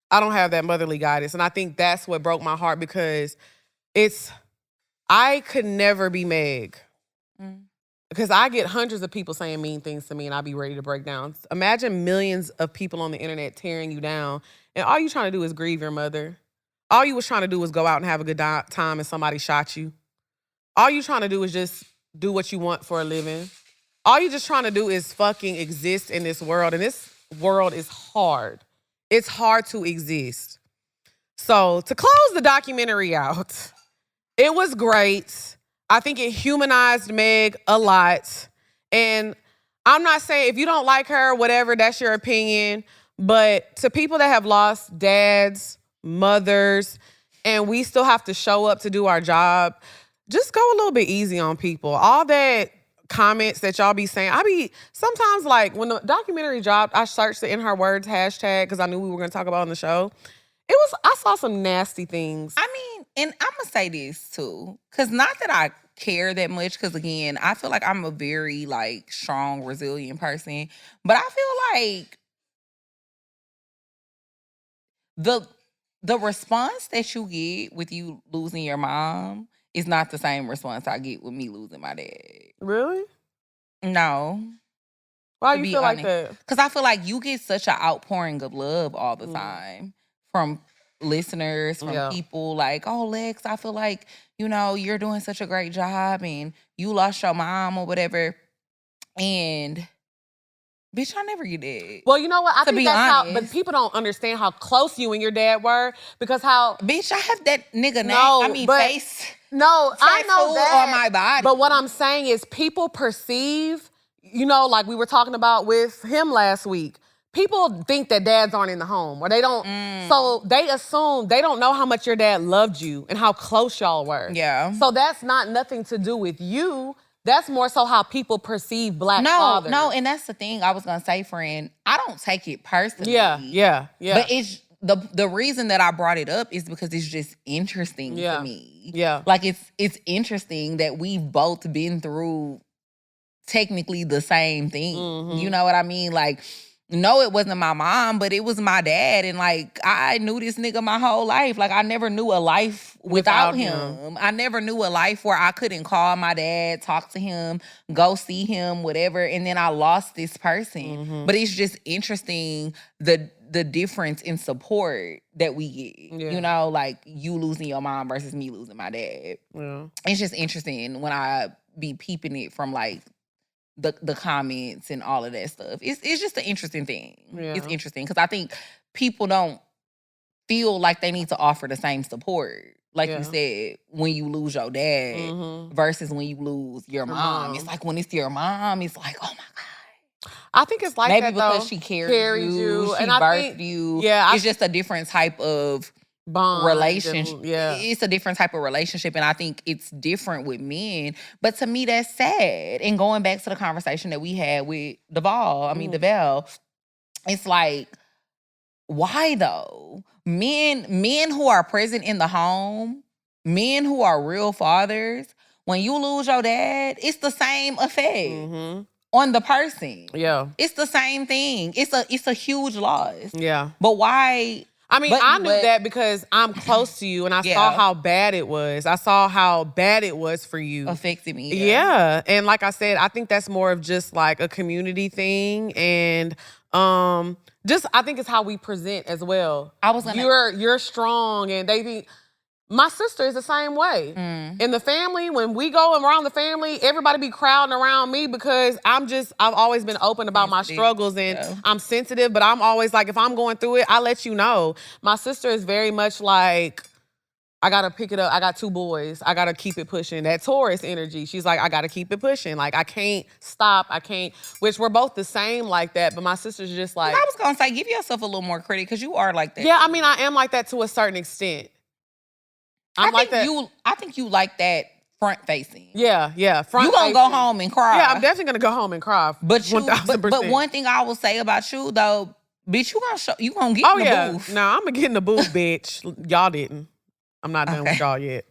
I don't have that motherly guidance. And I think that's what broke my heart, because I could never be Meg. Because I get hundreds of people saying mean things to me, and I'll be ready to break down. Imagine millions of people on the internet tearing you down, and all you trying to do is grieve your mother. All you was trying to do was go out and have a good time, and somebody shot you. All you trying to do is just do what you want for a living. All you just trying to do is fucking exist in this world, and this world is hard. It's hard to exist. So to close the documentary out, it was great. I think it humanized Meg a lot. And I'm not saying if you don't like her, whatever, that's your opinion. But to people that have lost dads, mothers, and we still have to show up to do our job, just go a little bit easy on people. All that comments that y'all be saying, sometimes like when the documentary dropped, I searched the In Her Words hashtag because I knew we were going to talk about it on the show. I saw some nasty things. I mean, and I'm going to say this too, because not that I care that much, because again, I feel like I'm a very like strong, resilient person, but I feel like the response that you get with you losing your mom is not the same response I get with me losing my dad. Really? No. Why you feel like that? Because I feel like you get such an outpouring of love all the time from listeners, from people like, oh, Lex, I feel like, you're doing such a great job and you lost your mom or whatever. And bitch, I never get that. Well, you know what? I think that's but people don't understand how close you and your dad were because bitch, I have that nigga name. Face. No, I know that on my body. But what I'm saying is people perceive, like we were talking about with him last week. People think that dads aren't in the home or they don't. So they assume they don't know how much your dad loved you and how close y'all were. Yeah. So that's not nothing to do with you. That's more so how people perceive black fathers. No, and that's the thing I was gonna say, friend. I don't take it personally. Yeah. But it's the reason that I brought it up is because it's just interesting to me. Yeah. Like it's interesting that we've both been through technically the same thing. Mm-hmm. You know what I mean? Like, no, it wasn't my mom, but it was my dad. And like, I knew this nigga my whole life. Like, I never knew a life without him. I never knew a life where I couldn't call my dad, talk to him, go see him, whatever. And then I lost this person. Mm-hmm. But it's just interesting the difference in support that we get. Yeah. Like you losing your mom versus me losing my dad. Yeah. It's just interesting when I be peeping it from like the comments and all of that stuff. It's just an interesting thing. Yeah. It's interesting because I think people don't feel like they need to offer the same support. Like you said, when you lose your dad versus when you lose your mom. It's like when it's your mom, it's like, oh my God. I think it's like maybe that because though. she carried you, she and birthed you. Yeah, it's just a different type of bond relationship. And, it's a different type of relationship, and I think it's different with men. But to me, that's sad. And going back to the conversation that we had with DeVal, it's like, why though? Men who are present in the home, men who are real fathers, when you lose your dad, it's the same effect on the person. Yeah, it's the same thing. It's a huge loss. Yeah, but why? I mean, I knew that because I'm close to you and I saw how bad it was. I saw how bad it was for you. Affected me. Yeah. And like I said, I think that's more of just like a community thing. And just I think it's how we present as well. You're strong and they think my sister is the same way. In the family, when we go around the family, everybody be crowding around me because I've always been open about my struggles and I'm sensitive, but I'm always like, if I'm going through it, I let you know. My sister is very much like, I gotta pick it up. I got 2 boys. I gotta keep it pushing. That Taurus energy. She's like, I gotta keep it pushing. Like, I can't stop. Which we're both the same like that, but my sister's just like. I was gonna say, give yourself a little more credit because you are like that. Yeah, I mean, I am like that to a certain extent. I think you like that front facing. Yeah. You gonna go home and cry. Yeah, I'm definitely gonna go home and cry. But 1000%. But one thing I will say about you though, bitch, you gonna get in the booth. No, I'm gonna get in the booth, bitch. Y'all didn't. I'm not done with y'all yet.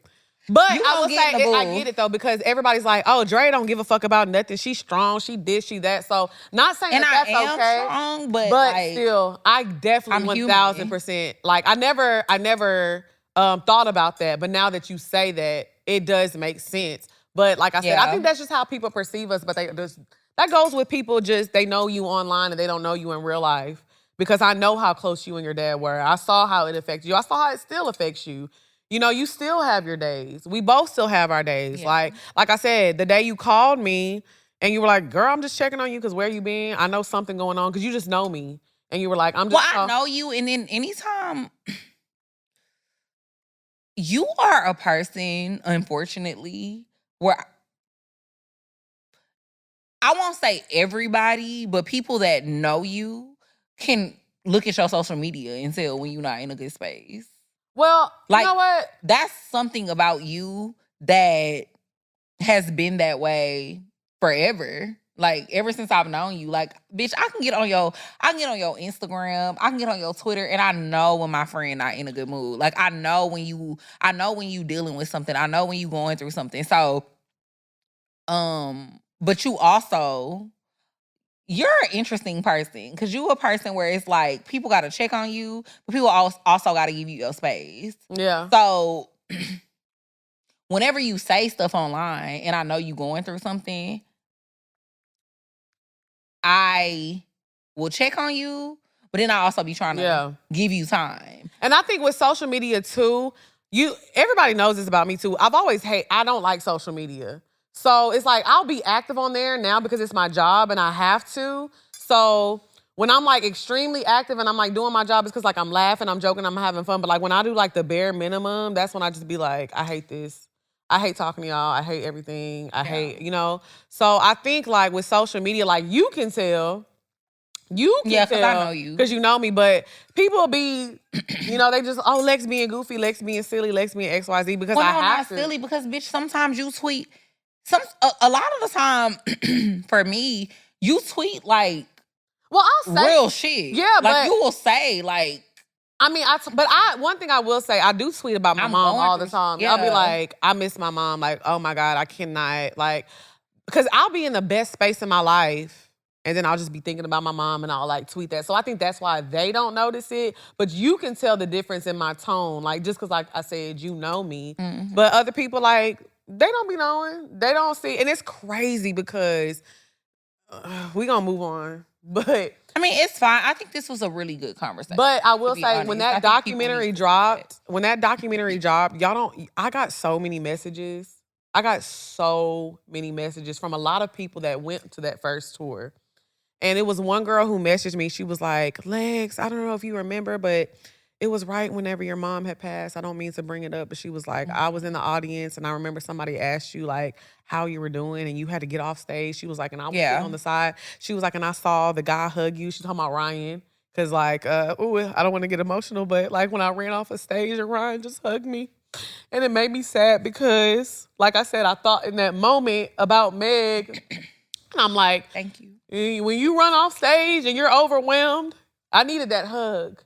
But I will say, I get it though, because everybody's like, oh, Dre don't give a fuck about nothing. She's strong. She this, she that. So not saying that's okay. Strong, but like, still, I definitely 1000%. Like I never thought about that, but now that you say that, it does make sense. But like I said, I think that's just how people perceive us. But that goes with people they know you online and they don't know you in real life. Because I know how close you and your dad were. I saw how it affects you. I saw how it still affects you. You know, you still have your days. We both still have our days. Yeah. Like I said, the day you called me and you were like, girl, I'm just checking on you because where you been? I know something going on because you just know me. And you were like, I'm just. Well, I know you. And then anytime you are a person, unfortunately, where I won't say everybody, but people that know you can look at your social media and tell when you're not in a good space. Well, Like, you know what? That's something about you that has been that way forever. Like, ever since I've known you. Like, bitch, I can get on your Instagram, I can get on your Twitter, and I know when my friend not in a good mood. Like, I know when you dealing with something. I know when you going through something. So, but you also, you're an interesting person because you a person where it's like people got to check on you, but people also got to give you your space. Yeah. So whenever you say stuff online and I know you going through something, I will check on you, but then I also be trying to give you time. And I think with social media too, everybody knows this about me too. I don't like social media. So it's like I'll be active on there now because it's my job and I have to. So when I'm like extremely active and I'm like doing my job, it's because like I'm laughing, I'm joking, I'm having fun. But like when I do like the bare minimum, that's when I just be like, I hate this. I hate talking to y'all. I hate everything. I hate, So I think like with social media, like you can tell. Because I know you. Because you know me, but people be, they just, Lex being goofy, Lex being silly, Lex being XYZ because I have to. Not silly because, bitch, sometimes you tweet. A lot of the time, for me, you tweet like I'll say real shit. Yeah, like you will say like. I mean, one thing I will say, I do tweet about my mom all the time. Yeah. I'll be like, I miss my mom. Like, oh my God, I cannot. Like, because I'll be in the best space in my life. And then I'll just be thinking about my mom and I'll like tweet that. So I think that's why they don't notice it. But you can tell the difference in my tone. Like, just because like I said, you know me. Mm-hmm. But other people like, they don't be knowing. They don't see. And it's crazy because we gonna move on. But I mean, it's fine. I think this was a really good conversation. But I will say, honest, when that documentary dropped, I got so many messages. I got so many messages from a lot of people that went to that first tour. And it was one girl who messaged me. She was like, Lex, I don't know if you remember, but it was right whenever your mom had passed. I don't mean to bring it up, but she was like, I was in the audience and I remember somebody asked you like how you were doing and you had to get off stage. She was like, and I was sitting on the side. She was like, and I saw the guy hug you. She's talking about Ryan. Cause like, I don't want to get emotional, but like when I ran off a stage and Ryan just hugged me. And it made me sad because, like I said, I thought in that moment about Meg. And I'm like, thank you. When you run off stage and you're overwhelmed, I needed that hug.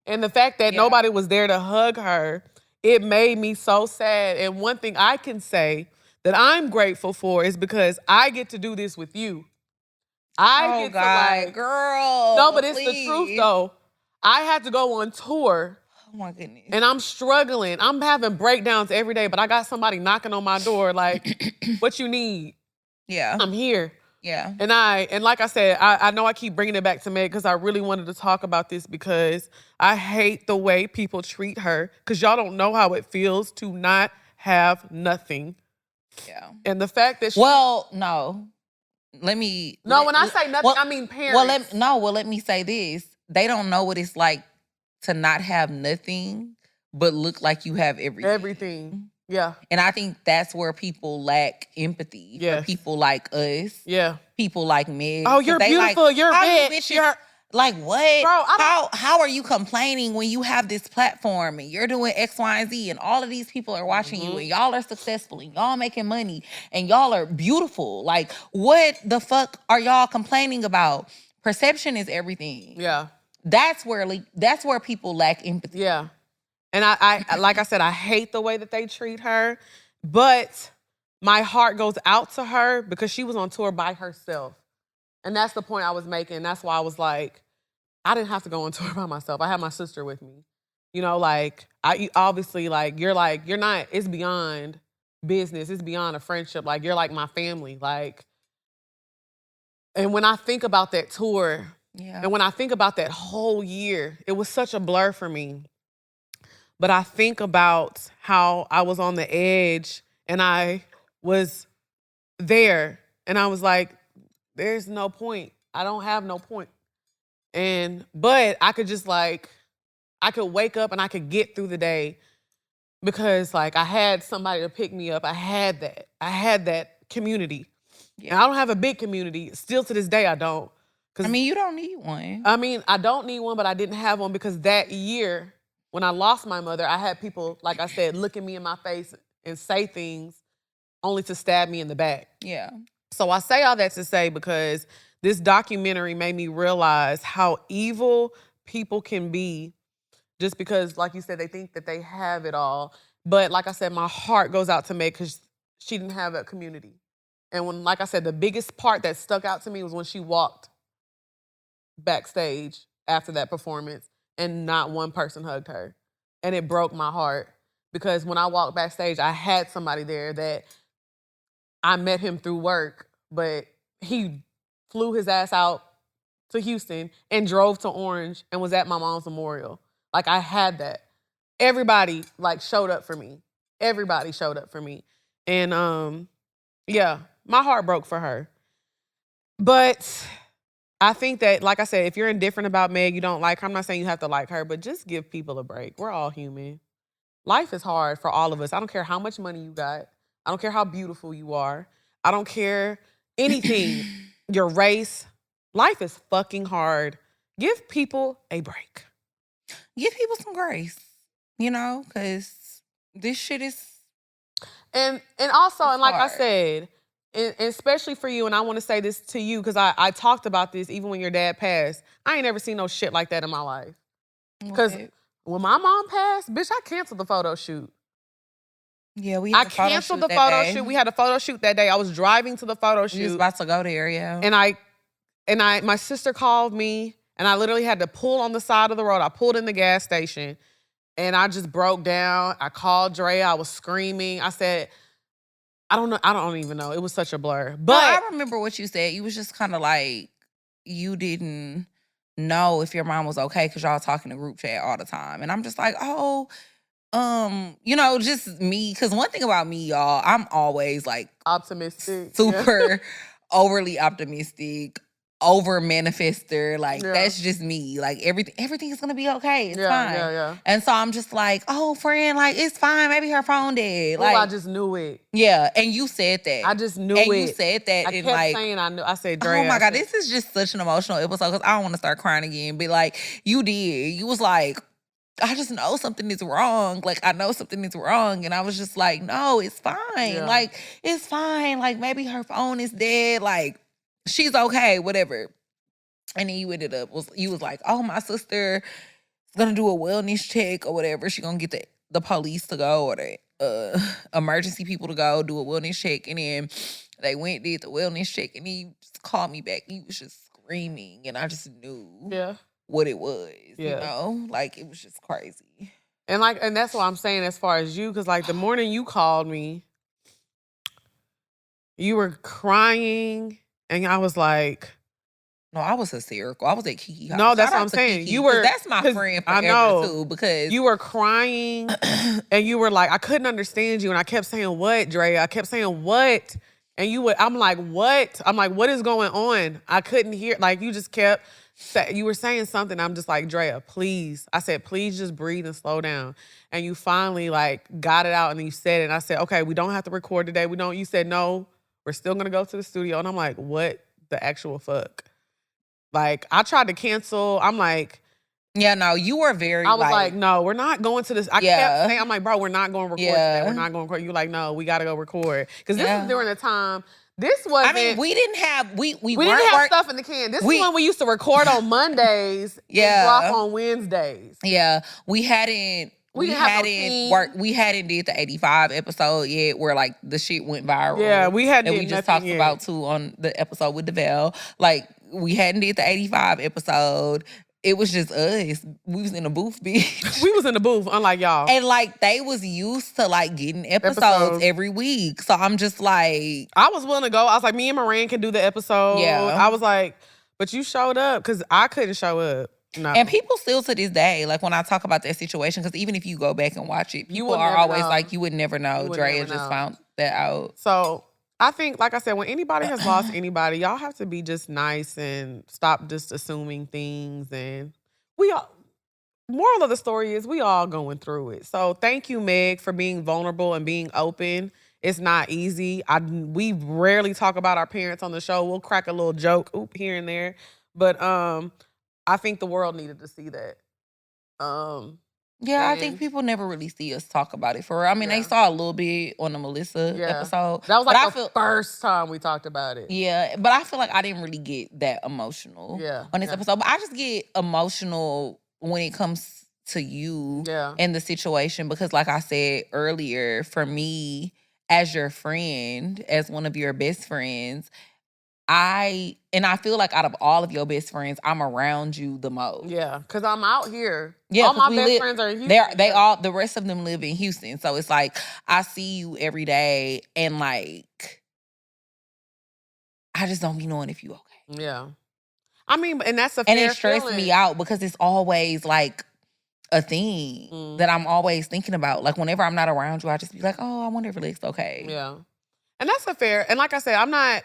And the fact that nobody was there to hug her, it made me so sad. And one thing I can say that I'm grateful for is because I get to do this with you. I get to like, girl. No, but it's the truth though. I had to go on tour. Oh my goodness. And I'm struggling. I'm having breakdowns every day, but I got somebody knocking on my door like, what you need? Yeah. I'm here. Yeah. And like I said, I know I keep bringing it back to Meg because I really wanted to talk about this because I hate the way people treat her because y'all don't know how it feels to not have nothing. Yeah. And the fact that No, when I say nothing, I mean parents. Let me say this. They don't know what it's like to not have nothing but look like you have everything. Everything. Yeah. And I think that's where people lack empathy for people like us. Yeah. People like Meg. Oh, you're beautiful. Like, you're rich. Like what? Bro, how are you complaining when you have this platform and you're doing X, Y, and Z and all of these people are watching you and y'all are successful and y'all making money and y'all are beautiful? Like what the fuck are y'all complaining about? Perception is everything. Yeah. That's where people lack empathy. Yeah. And I like I said, I hate the way that they treat her, but my heart goes out to her because she was on tour by herself. And that's the point I was making. That's why I was like, I didn't have to go on tour by myself. I had my sister with me. Like, you're not, it's beyond business. It's beyond a friendship. Like, you're like my family. Like, and when I think about that tour, and when I think about that whole year, it was such a blur for me. But I think about how I was on the edge and I was there and I was like, there's no point. I don't have no point. But I could just I could wake up and I could get through the day because I had somebody to pick me up. I had that community. And I don't have a big community. Still to this day, I don't. I mean, you don't need one. I mean, I don't need one, but I didn't have one because that year when I lost my mother, I had people, like I said, look at me in my face and say things only to stab me in the back. Yeah. So I say all that to say because this documentary made me realize how evil people can be just because, like you said, they think that they have it all. But like I said, my heart goes out to Meg because she didn't have a community. And when, like I said, the biggest part that stuck out to me was when she walked backstage after that performance and not one person hugged her. And it broke my heart because when I walked backstage, I had somebody there that I met him through work, but he flew his ass out to Houston and drove to Orange and was at my mom's memorial. Like, I had that. Everybody, like, showed up for me. Everybody showed up for me. And, yeah, my heart broke for her. But I think that, like I said, if you're indifferent about Meg, you don't like her, I'm not saying you have to like her, but just give people a break. We're all human. Life is hard for all of us. I don't care how much money you got. I don't care how beautiful you are. I don't care anything, your race. Life is fucking hard. Give people a break. Give people some grace, you know, because this shit is... And also, and like hard. I said, and especially for you, and I want to say this to you because I talked about this even when your dad passed. I ain't never seen no shit like that in my life. Because when my mom passed, bitch, I canceled the photo shoot. Yeah, we had canceled the photo shoot. We had a photo shoot that day. I was driving to the photo shoot. We was about to go there, yeah. And my sister called me, and I literally had to pull on the side of the road. I pulled in the gas station, and I just broke down. I called Drea. I was screaming. I said, I don't know. I don't even know. It was such a blur. But I remember what you said. You was just kind of like, you didn't know if your mom was okay because y'all talking in group chat all the time. And I'm just like, oh, you know, just me. Because one thing about me, y'all, I'm always like optimistic, super overly optimistic, over manifester. Like, that's just me. Like, everything is gonna be okay. It's fine. Yeah. And so I'm just like, oh, friend, like, it's fine. Maybe her phone dead. Like, Like, I just knew it. Yeah, and you said that. I just knew and it. You said that. I and kept like, saying I knew. I said, Dre. Oh my God, this is just such an emotional episode because I don't want to start crying again. But like, you did. You was like, I just know something is wrong. Like, I know something is wrong. And I was just like, no, it's fine. Yeah. Like, it's fine. Like, maybe her phone is dead. Like, she's okay, whatever. And then you ended up, you was like, oh, my sister is going to do a wellness check or whatever. She going to get the police to go or the emergency people to go do a wellness check. And then they went, did the wellness check. And he just called me back. He was just screaming. And I just knew what it was, you know? Like, it was just crazy. And that's what I'm saying as far as you, because like the morning you called me, you were crying, and I was like, no, I was hysterical. I was at Kiki house. No, that's what I'm saying. Kiki, you were. That's my friend forever, I know, too, because you were crying, and you were like, I couldn't understand you, and I kept saying, what, Dre? I kept saying, what? And I'm like, what? I'm like, what is going on? I couldn't hear. Like, you just kept. You were saying something. I'm just like, Drea, please. I said, please just breathe and slow down. And you finally like got it out and you said it. And I said, okay, we don't have to record today. We don't. You said, no, we're still going to go to the studio. And I'm like, what the actual fuck? Like, I tried to cancel. I'm like. Yeah, no, you were very I was like, no, we're not going to this. I kept saying, I'm like, bro, we're not going to record today. We're not going to record. You're like, no, we got to go record. Because this is during the time. This wasn't. I mean, we didn't have we didn't have stuff in the can. This is when we used to record on Mondays and drop on Wednesdays. Yeah, we hadn't worked. We hadn't did the 85 episode yet, where like the shit went viral. Yeah, we hadn't. And we just talked about too on the episode with DeVale. Like, we hadn't did the 85 episode. It was just us. We was in the booth, bitch. We was in the booth, unlike y'all. And like, they was used to like getting episodes every week. So I'm just like, I was willing to go. I was like, me and Moran can do the episode. Yeah. I was like, but you showed up because I couldn't show up. No. And people still to this day, like when I talk about that situation, because even if you go back and watch it, people are always like, you would never know. Drea just found that out. So I think, like I said, when anybody has lost anybody, y'all have to be just nice and stop just assuming things. And moral of the story is we all going through it. So thank you, Meg, for being vulnerable and being open It's not easy. We rarely talk about our parents on the show. We'll crack a little joke here and there. But I think the world needed to see that. Yeah, I think people never really see us talk about it for real. I mean, they saw a little bit on the Melissa episode. That was like the first time we talked about it. Yeah, but I feel like I didn't really get that emotional on this episode. But I just get emotional when it comes to you and the situation because like I said earlier, for me, as your friend, as one of your best friends, I feel like out of all of your best friends, I'm around you the most. Yeah, because I'm out here. Yeah, all my best friends are in Houston. The rest of them live in Houston. So it's like, I see you every day and like, I just don't be knowing if you okay. Yeah. I mean, and that's a fair And it stresses me out because it's always like a thing that I'm always thinking about. Like whenever I'm not around you, I just be like, oh, I wonder if Lex okay. Yeah. And that's a fair, and like I said, I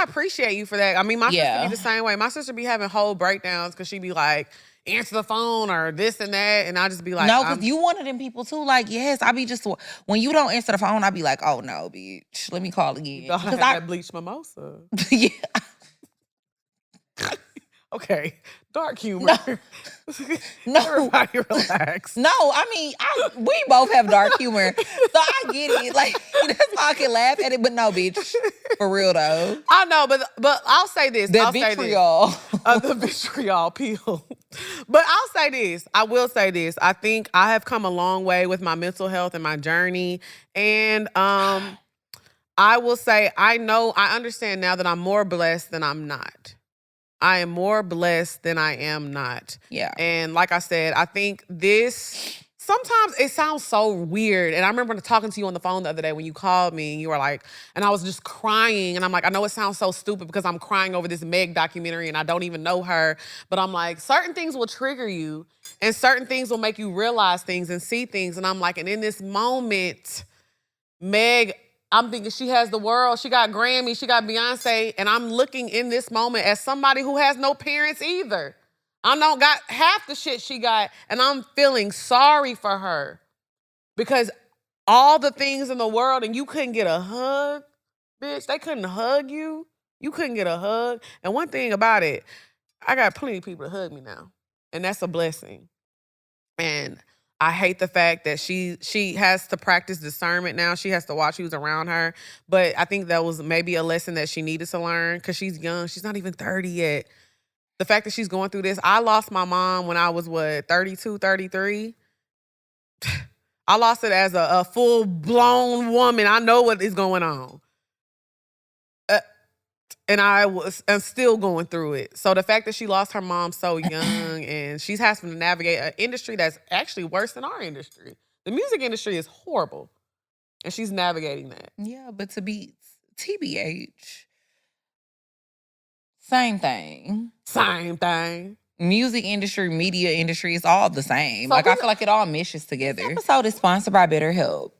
appreciate you for that. I mean, my sister be the same way. My sister be having whole breakdowns because she be like, answer the phone or this and that. And I just be like, no, because you one of them people too. Like, yes, I be just, when you don't answer the phone, I be like, oh no, bitch, let me call again. Because I had bleached mimosa. Yeah. Okay, dark humor. No. Everybody relax. No, I mean, we both have dark humor, so I get it. Like, that's why I can laugh at it, but no, bitch, for real though. I know, but I'll say this. The vitriol. The vitriol peel. But I'll say this. I will say this. I think I have come a long way with my mental health and my journey, and I will say I understand now that I'm more blessed than I'm not. I am more blessed than I am not. Yeah. And like I said, I think sometimes it sounds so weird. And I remember talking to you on the phone the other day when you called me and you were like, and I was just crying. And I'm like, I know it sounds so stupid because I'm crying over this Meg documentary and I don't even know her. But I'm like, certain things will trigger you and certain things will make you realize things and see things. And I'm like, and in this moment, Meg, I'm thinking she has the world. She got Grammy. She got Beyonce. And I'm looking in this moment as somebody who has no parents either. I don't got half the shit she got. And I'm feeling sorry for her. Because all the things in the world and you couldn't get a hug, bitch. They couldn't hug you. You couldn't get a hug. And one thing about it, I got plenty of people to hug me now. And that's a blessing. And I hate the fact that she has to practice discernment now. She has to watch who's around her. But I think that was maybe a lesson that she needed to learn because she's young. She's not even 30 yet. The fact that she's going through this. I lost my mom when I was, 32, 33? I lost it as a full-blown woman. I know what is going on. And I'm still going through it. So the fact that she lost her mom so young and she's having to navigate an industry that's actually worse than our industry. The music industry is horrible. And she's navigating that. Yeah, but to be TBH, same thing. Same thing. Music industry, media industry, it's all the same. So I feel like it all meshes together. This episode is sponsored by BetterHelp.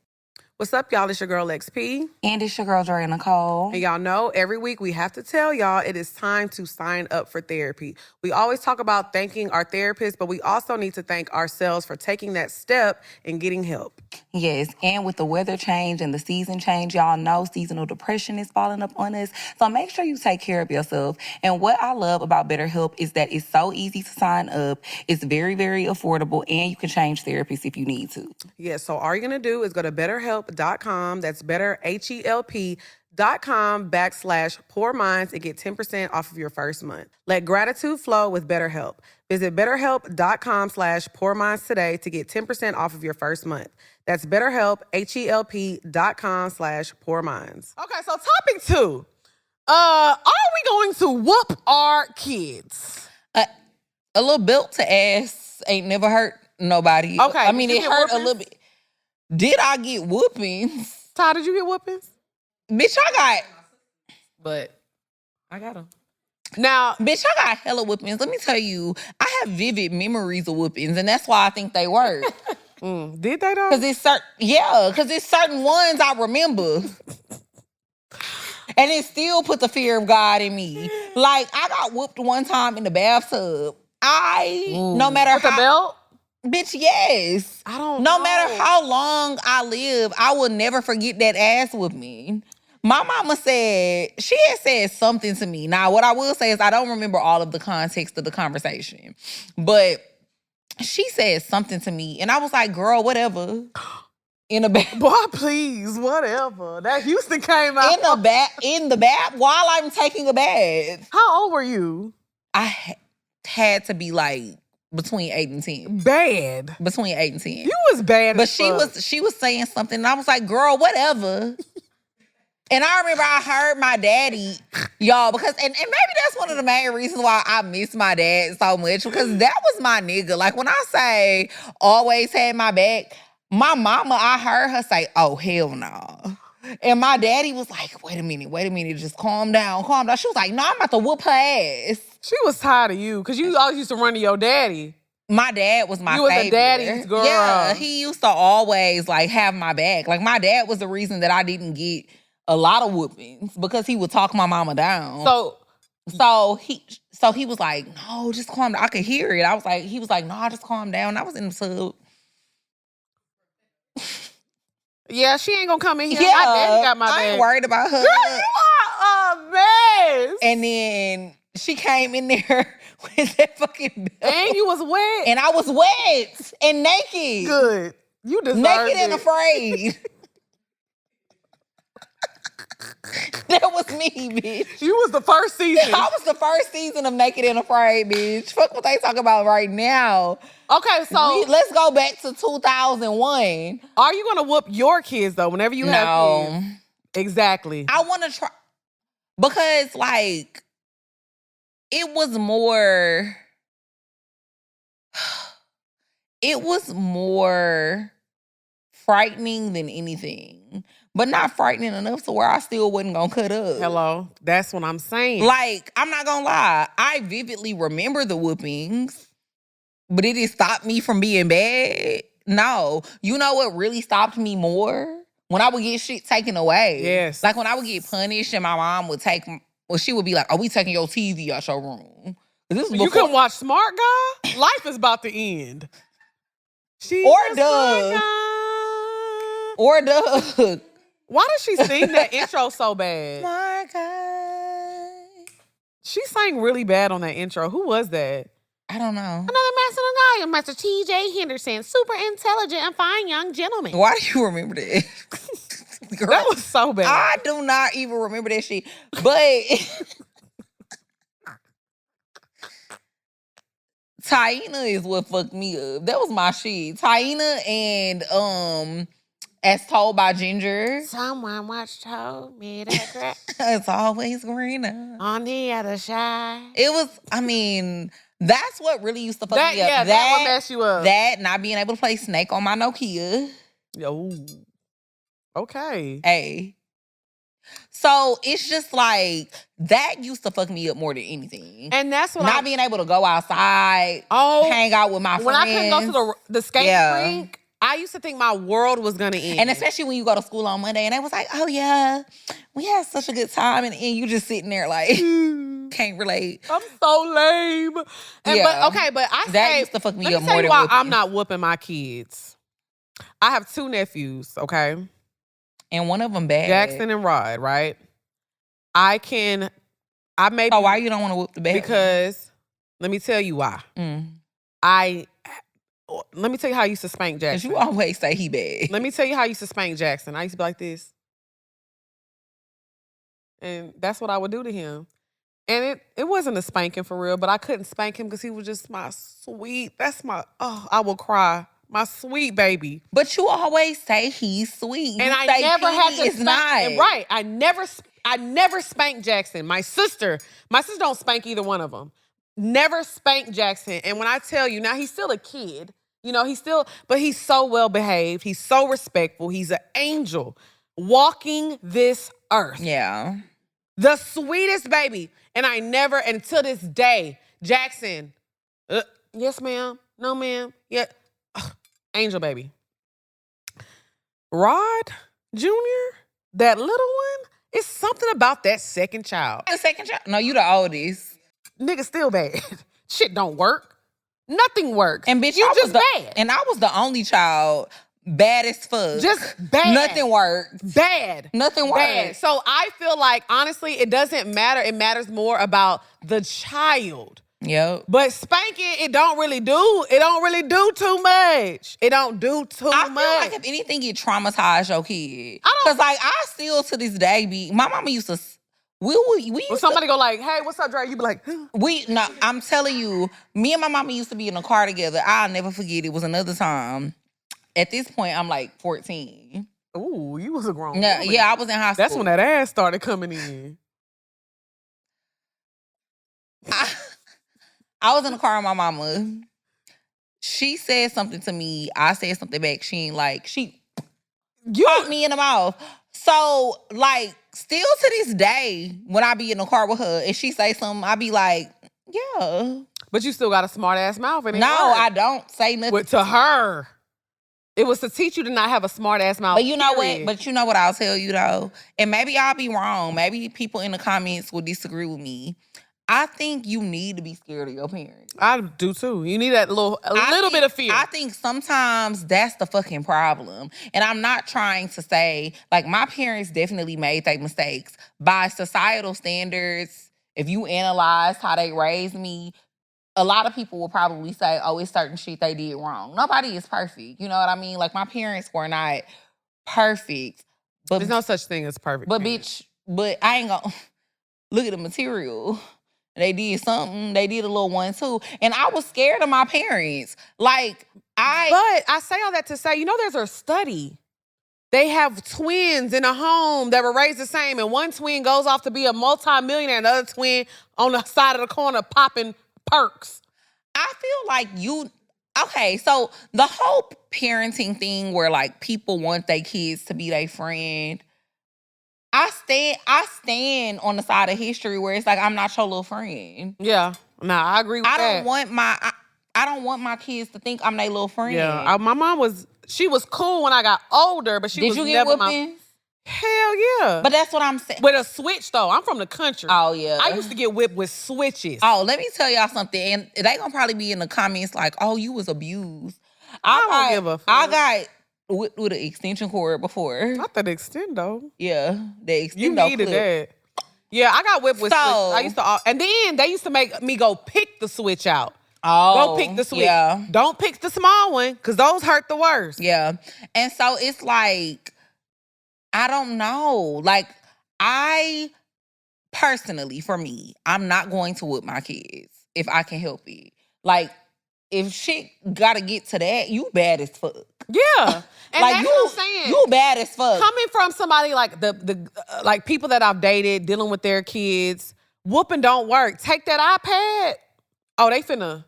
What's up, y'all? It's your girl, XP. And it's your girl, Dre Nicole. And y'all know, every week we have to tell y'all it is time to sign up for therapy. We always talk about thanking our therapist, but we also need to thank ourselves for taking that step and getting help. Yes, and with the weather change and the season change, y'all know seasonal depression is falling up on us. So make sure you take care of yourself. And what I love about BetterHelp is that it's so easy to sign up. It's very, very affordable, and you can change therapists if you need to. Yeah, so all you're going to do is go to BetterHelp.com. That's BetterHelp.com/PoorMinds and get 10% off of your first month. Let gratitude flow with BetterHelp. Visit BetterHelp.com/PoorMinds today to get 10% off of your first month. That's BetterHelp, HELP.com/PoorMinds. Okay, so topic 2. Are we going to whoop our kids? A little belt to ass ain't never hurt nobody. Okay. I mean, it hurt a little bit. Did I get whoopings? Ty, did you get whoopings? Bitch, I got them. Now, bitch, I got hella whoopings. Let me tell you, I have vivid memories of whoopings, and that's why I think they work. Did they though? Because it's certain ones I remember. And it still put the fear of God in me. Like, I got whooped one time in the bathtub. No matter with how... a belt? Bitch, yes. I don't No know. matter how long I live, I will never forget that ass with me. My mama said, she had said something to me. Now, what I will say is I don't remember all of the context of the conversation. But she said something to me, and I was like, girl, whatever. In the bath. Boy, please, whatever. That Houston came out. In the bath while I'm taking a bath. How old were you? I had to be like between 8 and 10. Bad. Between 8 and 10. You was bad But as fuck. she was saying something, and I was like, girl, whatever. And I remember I heard my daddy, y'all, because, and maybe that's one of the main reasons why I miss my dad so much, because that was my nigga. Like, when I say always had my back, my mama, I heard her say, oh, hell no. And my daddy was like, wait a minute, just calm down. She was like, no, I'm about to whoop her ass. She was tired of you, because you always used to run to your daddy. My dad was my You was favorite. a daddy's girl. Yeah, he used to always, like, have my back. Like, my dad was the reason that I didn't get a lot of whoopings, because he would talk my mama down. So he was like, no, just calm down. I could hear it. He was like, no, just calm down. I was in the tub. Yeah, she ain't gonna come in here. Yeah, My daddy got my back. I ain't worried about her. Girl, you are a mess. And then she came in there with that fucking belt. And you was wet. And I was wet and naked. Good. You deserved naked it. and afraid. That was me, bitch. You was the first season. I was the first season of Naked and Afraid, bitch. Fuck what they talk about right now. Okay, so let's go back to 2001. Are you gonna whoop your kids though? Whenever you have kids? Exactly. I want to try because, like, it was more. It was more frightening than anything. But not frightening enough to where I still wasn't gonna cut up. Hello. That's what I'm saying. Like, I'm not gonna lie. I vividly remember the whoopings, but it didn't stop me from being bad. No. You know what really stopped me more? When I would get shit taken away. Yes. Like, when I would get punished and my mom would she would be like, we taking your TV out your room. You can watch Smart Guy? Life is about to end. Or Doug. Why does she sing that intro so bad? Smart Guy. She sang really bad on that intro. Who was that? I don't know. Another master guy, Master T.J. Henderson, super intelligent and fine young gentleman. Why do you remember that? Girl, that was so bad. I do not even remember that shit. But Taina is what fucked me up. That was my shit. Taina and As Told by Ginger. Someone once told me that crack it's always greener on the other side. It was, I mean, that's what really used to fuck me up. Yeah, that would mess you up. That, not being able to play Snake on my Nokia. Yo. Okay. Hey. So it's just like, that used to fuck me up more than anything. And that's what Not being able to go outside, hang out with my friends. When I couldn't go to the skate rink, I used to think my world was going to end. And especially when you go to school on Monday and they was like, oh yeah, we had such a good time. And you just sitting there like, can't relate. I'm so lame. But that used to fuck me up more than why whooping. I'm not whooping my kids. I have 2 nephews, okay? And one of them bad. Jackson and Rod, right? So why you don't want to whoop the bad? Because, let me tell you why. Let me tell you how I used to spank Jackson. Because you always say he bad. Let me tell you how I used to spank Jackson. I used to be like this. And that's what I would do to him. And it wasn't a spanking for real, but I couldn't spank him because he was just my sweet, I will cry. My sweet baby. But you always say he's sweet. And I never had to spank. Right. I never spanked Jackson. My sister don't spank either one of them. Never spanked Jackson. And when I tell you, now he's still a kid. You know, but he's so well behaved. He's so respectful. He's an angel walking this earth. Yeah. The sweetest baby. And until this day, Jackson, yes, ma'am. No, ma'am. Yeah. Angel baby. Rod Jr., that little one, it's something about that second child. The second child? No, you the oldest. Nigga still bad. Shit don't work. Nothing works. And bitch, you just bad. And I was the only child. Bad as fuck. Just bad. Nothing worked. Bad. Nothing worked. Bad. So I feel like, honestly, it doesn't matter. It matters more about the child. Yep. But spanking, it don't really do too much. It don't do too much. I feel like if anything, it traumatized your kid. Because like I still to this day my mama used to when somebody go like, hey, what's up, Dre? You be like, I'm telling you, me and my mama used to be in a car together. I'll never forget. It was another time. At this point, I'm like 14. Ooh, you was a grown woman. Yeah, I was in high school. That's when that ass started coming in. I was in the car with my mama. She said something to me. I said something back. She popped me in the mouth. So, like, still to this day, when I be in the car with her and she say something, I be like, yeah. But you still got a smart ass mouth. And I don't say nothing. To her. It was to teach you to not have a smart ass mouth. But you know what? But you know what I'll tell you though? And maybe I'll be wrong. Maybe people in the comments will disagree with me. I think you need to be scared of your parents. I do too. You need that little bit of fear. I think sometimes that's the fucking problem. And I'm not trying to say, like, my parents definitely made their mistakes. By societal standards, if you analyze how they raised me, a lot of people will probably say, oh, it's certain shit they did wrong. Nobody is perfect. You know what I mean? Like, my parents were not perfect. But there's no such thing as perfect. But but I ain't gonna look at the material. They did something. They did a little one too. And I was scared of my parents. But I say all that to say, there's a study. They have twins in a home that were raised the same, and one twin goes off to be a multi-millionaire, and the other twin on the side of the corner popping perks. I feel like so the whole parenting thing where like people want their kids to be their friend, I stand on the side of history where it's like, I'm not your little friend. Yeah. Nah, I agree with that. I don't want my kids to think I'm their little friend. Yeah. My mom she was cool when I got older, but Did you get whippings? Hell yeah. But that's what I'm saying. With a switch, though. I'm from the country. Oh, yeah. I used to get whipped with switches. Oh, let me tell y'all something. And they gonna probably be in the comments like, oh, you was abused. I don't give a fuck. I got whipped with an extension cord before. Not that extendo. Yeah, the extendo You needed that. Yeah, I got whipped with switches. I used to, and then they used to make me go pick the switch out. Oh, go pick the switch. Yeah. Don't pick the small one, because those hurt the worst. Yeah. And so it's like, I don't know. Like, I personally, for me, I'm not going to whip my kids if I can help it. Like, if shit gotta get to that, you bad as fuck. Yeah. And like, that's what I'm saying. You bad as fuck. Coming from somebody like like people that I've dated, dealing with their kids, whooping don't work. Take that iPad. Oh, they finna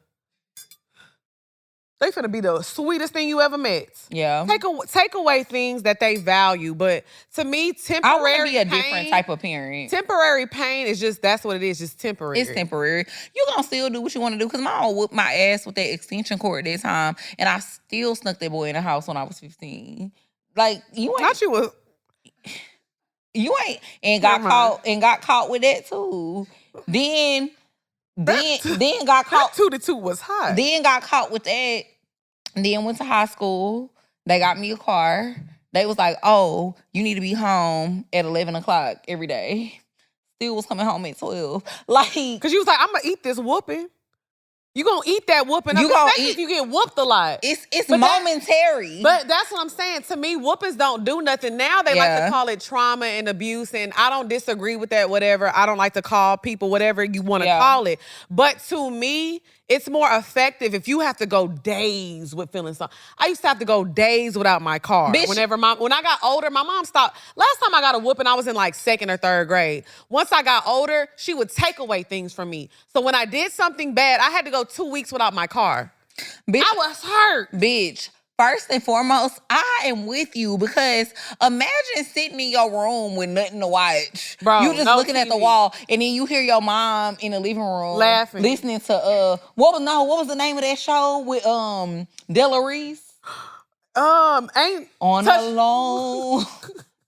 be the sweetest thing you ever met. Yeah. Take away things that they value. But to me, temporary I want to be a different type of parent. Temporary pain is just, that's what it is, just temporary. It's temporary. You gonna still do what you want to do. Because my mom whooped my ass with that extension cord that time. And I still snuck that boy in the house when I was 15. Like, you ain't. Not you was. You ain't. And got caught with that too. Then got caught. That 2-2 was hot. Then got caught with that. Then went to high school. They got me a car. They was like, oh, you need to be home at 11 o'clock every day. Still was coming home at 12. Like, because you was like, I'm going to eat this whooping. You going to eat that whooping. You gonna eat. If you get whooped a lot. It's momentary. But that's what I'm saying. To me, whoopings don't do nothing. Now they like to call it trauma and abuse, and I don't disagree with that, whatever. I don't like to call people whatever you want to call it. But to me, it's more effective if you have to go days with feeling something. I used to have to go days without my car. Bitch. When I got older, my mom stopped. Last time I got a whooping, I was in like 2nd or 3rd grade. Once I got older, she would take away things from me. So when I did something bad, I had to go 2 weeks without my car. Bitch, I was hurt. Bitch, first and foremost, I am with you, because imagine sitting in your room with nothing to watch. Bro, you just looking at the wall, and then you hear your mom in the living room laughing, listening to what was the name of that show with Della Reese? Ain't on alone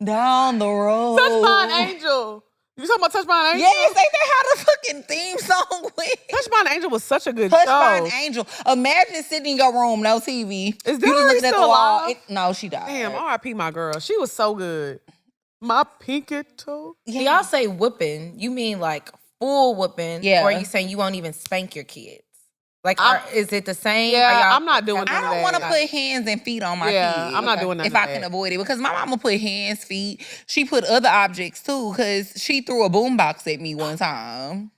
down the road. Touch my angel. You talking about Touch by an Angel? Yes, ain't that how the fucking theme song went? Touch by an Angel was such a good Touched show. by an Angel. Imagine sitting in your room, no TV. Is you just Dillary looking at the still wall. alive? No, she died. Damn, R.I.P. my girl. she was so good. My pinky toe. Yeah. Y'all say whooping. You mean like full whooping? Yeah. Or are you saying you won't even spank your kids? Like, is it the same? Yeah, I'm not doing that. I don't want to put hands and feet on my kids. I'm not doing that. If I can avoid it. Because my mama put hands, feet. She put other objects too. Because she threw a boombox at me one time.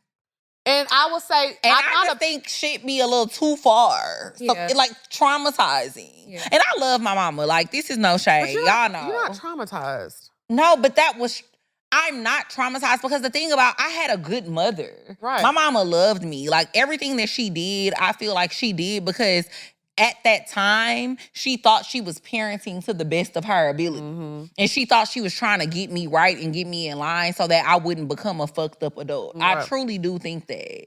And I will say, and I just think shit be a little too far. So, like, traumatizing. Yeah. And I love my mama. Like, this is no shade. Y'all know. You're not traumatized. No, but I'm not traumatized because the thing about, I had a good mother. Right. My mama loved me. Like, everything that she did, I feel like she did because at that time, she thought she was parenting to the best of her ability. Mm-hmm. And she thought she was trying to get me right and get me in line so that I wouldn't become a fucked up adult. Right. I truly do think that.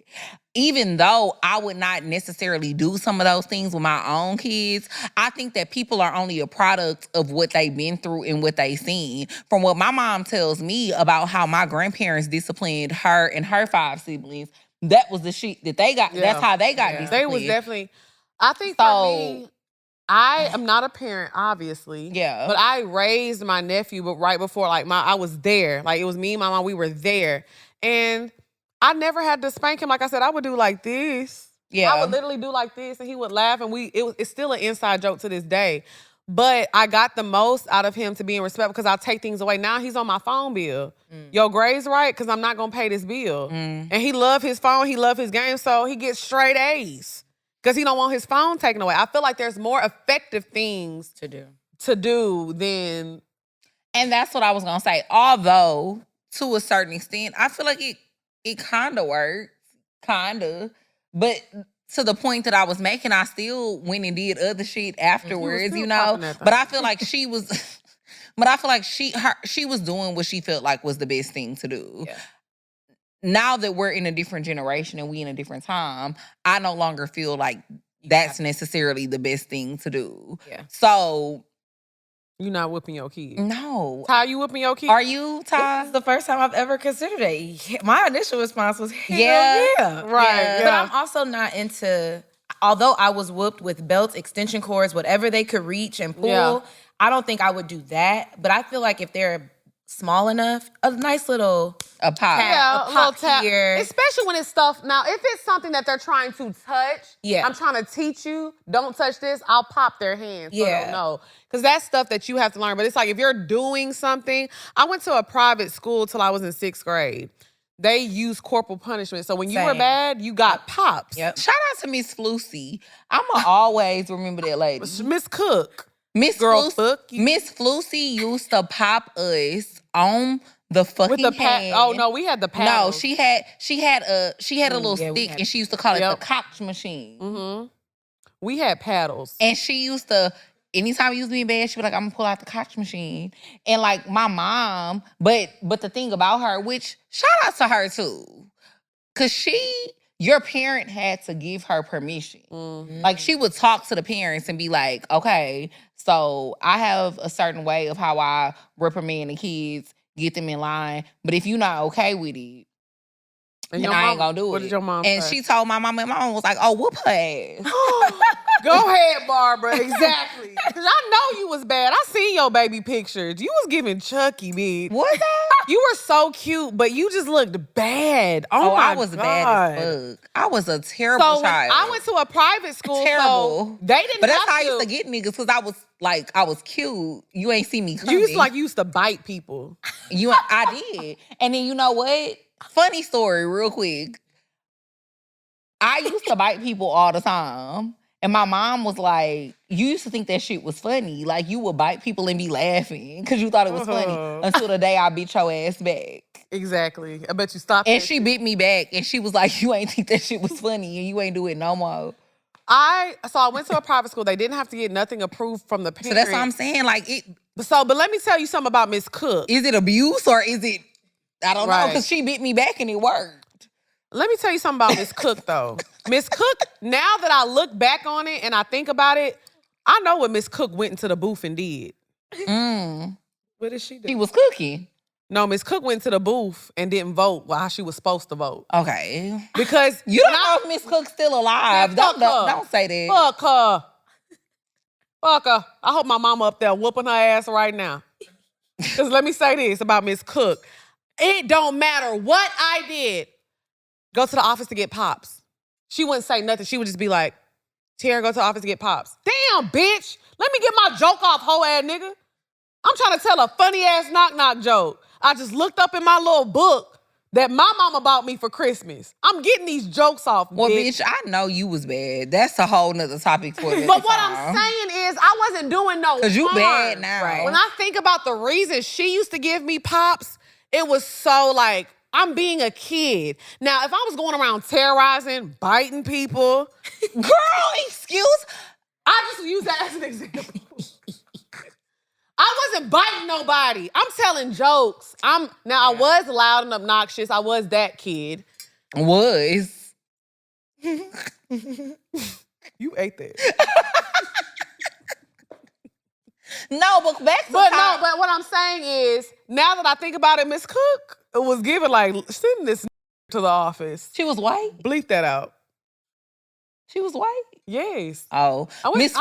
Even though I would not necessarily do some of those things with my own kids, I think that people are only a product of what they've been through and what they've seen. From what my mom tells me about how my grandparents disciplined her and her 5 siblings, that was the shit that they got. Yeah. That's how they got disciplined. They was definitely... I think for me, I am not a parent, obviously. Yeah. But I raised my nephew, but right before, like, I was there. Like, it was me and my mom, we were there. And I never had to spank him. Like I said, I would do like this. Yeah. I would literally do like this, and he would laugh, and it's still an inside joke to this day. But I got the most out of him to be in respect because I'll take things away. Now he's on my phone bill. Your grades right? Because I'm not going to pay this bill. And he love his phone. He love his game. So he gets straight A's. Because he don't want his phone taken away. I feel like there's more effective things to do than... And that's what I was going to say. Although, to a certain extent, I feel like it kind of worked. Kind of. But to the point that I was making, I still went and did other shit afterwards, you know? But I feel like she was... But I feel like she was doing what she felt like was the best thing to do. Yeah. Now that we're in a different generation and we in a different time, I no longer feel like that's necessarily the best thing to do. Yeah. So... You're not whooping your kid? No. Ty, you whooping your kid? Are you, Ty? This is the first time I've ever considered it. My initial response was, yeah. Right. Yeah. But I'm also not into... Although I was whooped with belts, extension cords, whatever they could reach and pull, I don't think I would do that. But I feel like if they're small enough, a nice little... A pop. A little tap here. Especially when it's stuff. Now, if it's something that they're trying to touch, I'm trying to teach you, don't touch this, I'll pop their hands. So they'll know. Because that's stuff that you have to learn. But it's like if you're doing something, I went to a private school till I was in 6th grade. They use corporal punishment. So when you were bad, you got pops. Yep. Shout out to Miss Flusy. I'ma always remember that lady. Miss Cook. Miss Flusy used to pop us on the fucking with the hand. Oh no, we had the paddle. No, she had a little stick, and she used to call it the cock machine. Mm-hmm. We had paddles, and she used to. Anytime you was being bad, she'd be like, "I'm gonna pull out the cock machine." And like my mom, but the thing about her, which shout out to her too, cause your parent had to give her permission. Mm-hmm. Like she would talk to the parents and be like, "Okay, so I have a certain way of how I reprimand the kids, get them in line. But if you're not okay with it, then I ain't gonna do it." What did your mom say? She told my mom, and my mom was like, "Oh, whoop her ass." Go ahead, Barbara. Exactly. Because I know you was bad. I seen your baby pictures. You was giving Chucky, bitch. Was that? You were so cute, but you just looked bad. Oh my I was God. bad as fuck. I was a terrible child. I went to a private school. Terrible. So they didn't. But that's how I used to get niggas, because I was cute. You ain't see me coming. You used to bite people. I did. And then you know what? Funny story, real quick. I used to bite people all the time. And my mom was like, you used to think that shit was funny. Like, you would bite people and be laughing because you thought it was funny until the day I beat your ass back. Exactly. I bet you stopped. And she beat me back, and she was like, you ain't think that shit was funny, and you ain't do it no more. I went to a private school. They didn't have to get nothing approved from the parents. So that's what I'm saying. Like it. But let me tell you something about Miss Cook. Is it abuse or is it? I don't know, because she beat me back and it worked. Let me tell you something about Miss Cook, though. Miss Cook, now that I look back on it and I think about it, I know what Miss Cook went into the booth and did. What did she do? She was cooking. No, Miss Cook went to the booth and didn't vote while she was supposed to vote. Okay. Because you don't know if Miss Cook's still alive. Don't say that. Fuck her. Fuck her. I hope my mama up there whooping her ass right now. Because let me say this about Miss Cook. It don't matter what I did. Go to the office to get pops. She wouldn't say nothing. She would just be like, Tara, go to the office to get pops. Damn, bitch. Let me get my joke off, hoe ass nigga. I'm trying to tell a funny ass knock-knock joke. I just looked up in my little book that my mama bought me for Christmas. I'm getting these jokes off, well, bitch, I know you was bad. That's a whole nother topic for this. But what I'm saying is I wasn't doing no harm. Because you bad now. Right. When I think about the reason she used to give me pops, it was so like, I'm being a kid. Now, if I was going around terrorizing, biting people. Girl, excuse. I just use that as an example. I wasn't biting nobody. I'm telling jokes. I was loud and obnoxious. I was that kid. Was. You ate that. No, but back to But what I'm saying is, now that I think about it, Miss Cook was giving like, send this to the office. She was white? Bleep that out. She was white? Yes. Oh. Miss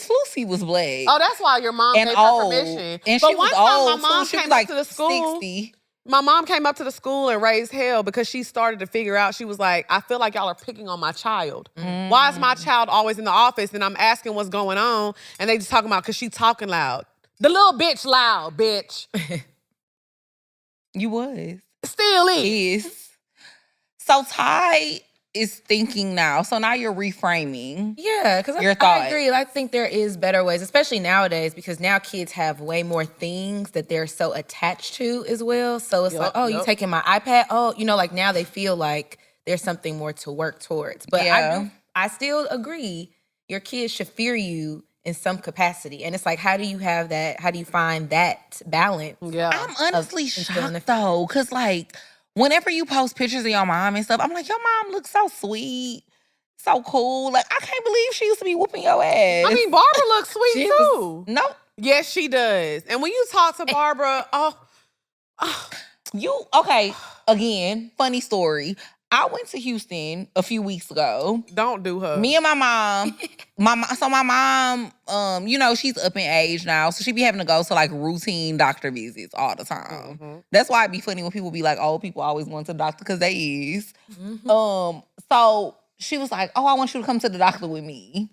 Lucy was black. Oh, that's why your mom gave her permission. And but she one was time old, my mom she came was up to the school. 60. My mom came up to the school and raised hell because she started to figure out, she was like, I feel like y'all are picking on my child. Why is my child always in the office? And I'm asking what's going on. And they just talking about, because she talking loud. The little bitch loud, bitch. You was. Still is. So Ty is thinking now. So now you're reframing. Yeah, because I agree. I think there is better ways, especially nowadays, because now kids have way more things that they're so attached to as well. So it's like, oh, you taking my iPad? Oh, like now they feel like there's something more to work towards. But I still agree. Your kids should fear you in some capacity. And it's like, how do you have that? How do you find that balance? Yeah. I'm honestly shocked though, because like, whenever you post pictures of your mom and stuff, I'm like, your mom looks so sweet, so cool. Like, I can't believe she used to be whooping your ass. I mean, Barbara looks sweet too. No. Yes, she does. And when you talk to Barbara, okay, again, funny story. I went to Houston a few weeks ago. Don't do her. Me and my mom, my mom, she's up in age now, so she be having to go to like routine doctor visits all the time. Mm-hmm. That's why it'd be funny when people be like, old people always going to the doctor, because they is. Mm-hmm. So she was like, oh, I want you to come to the doctor with me.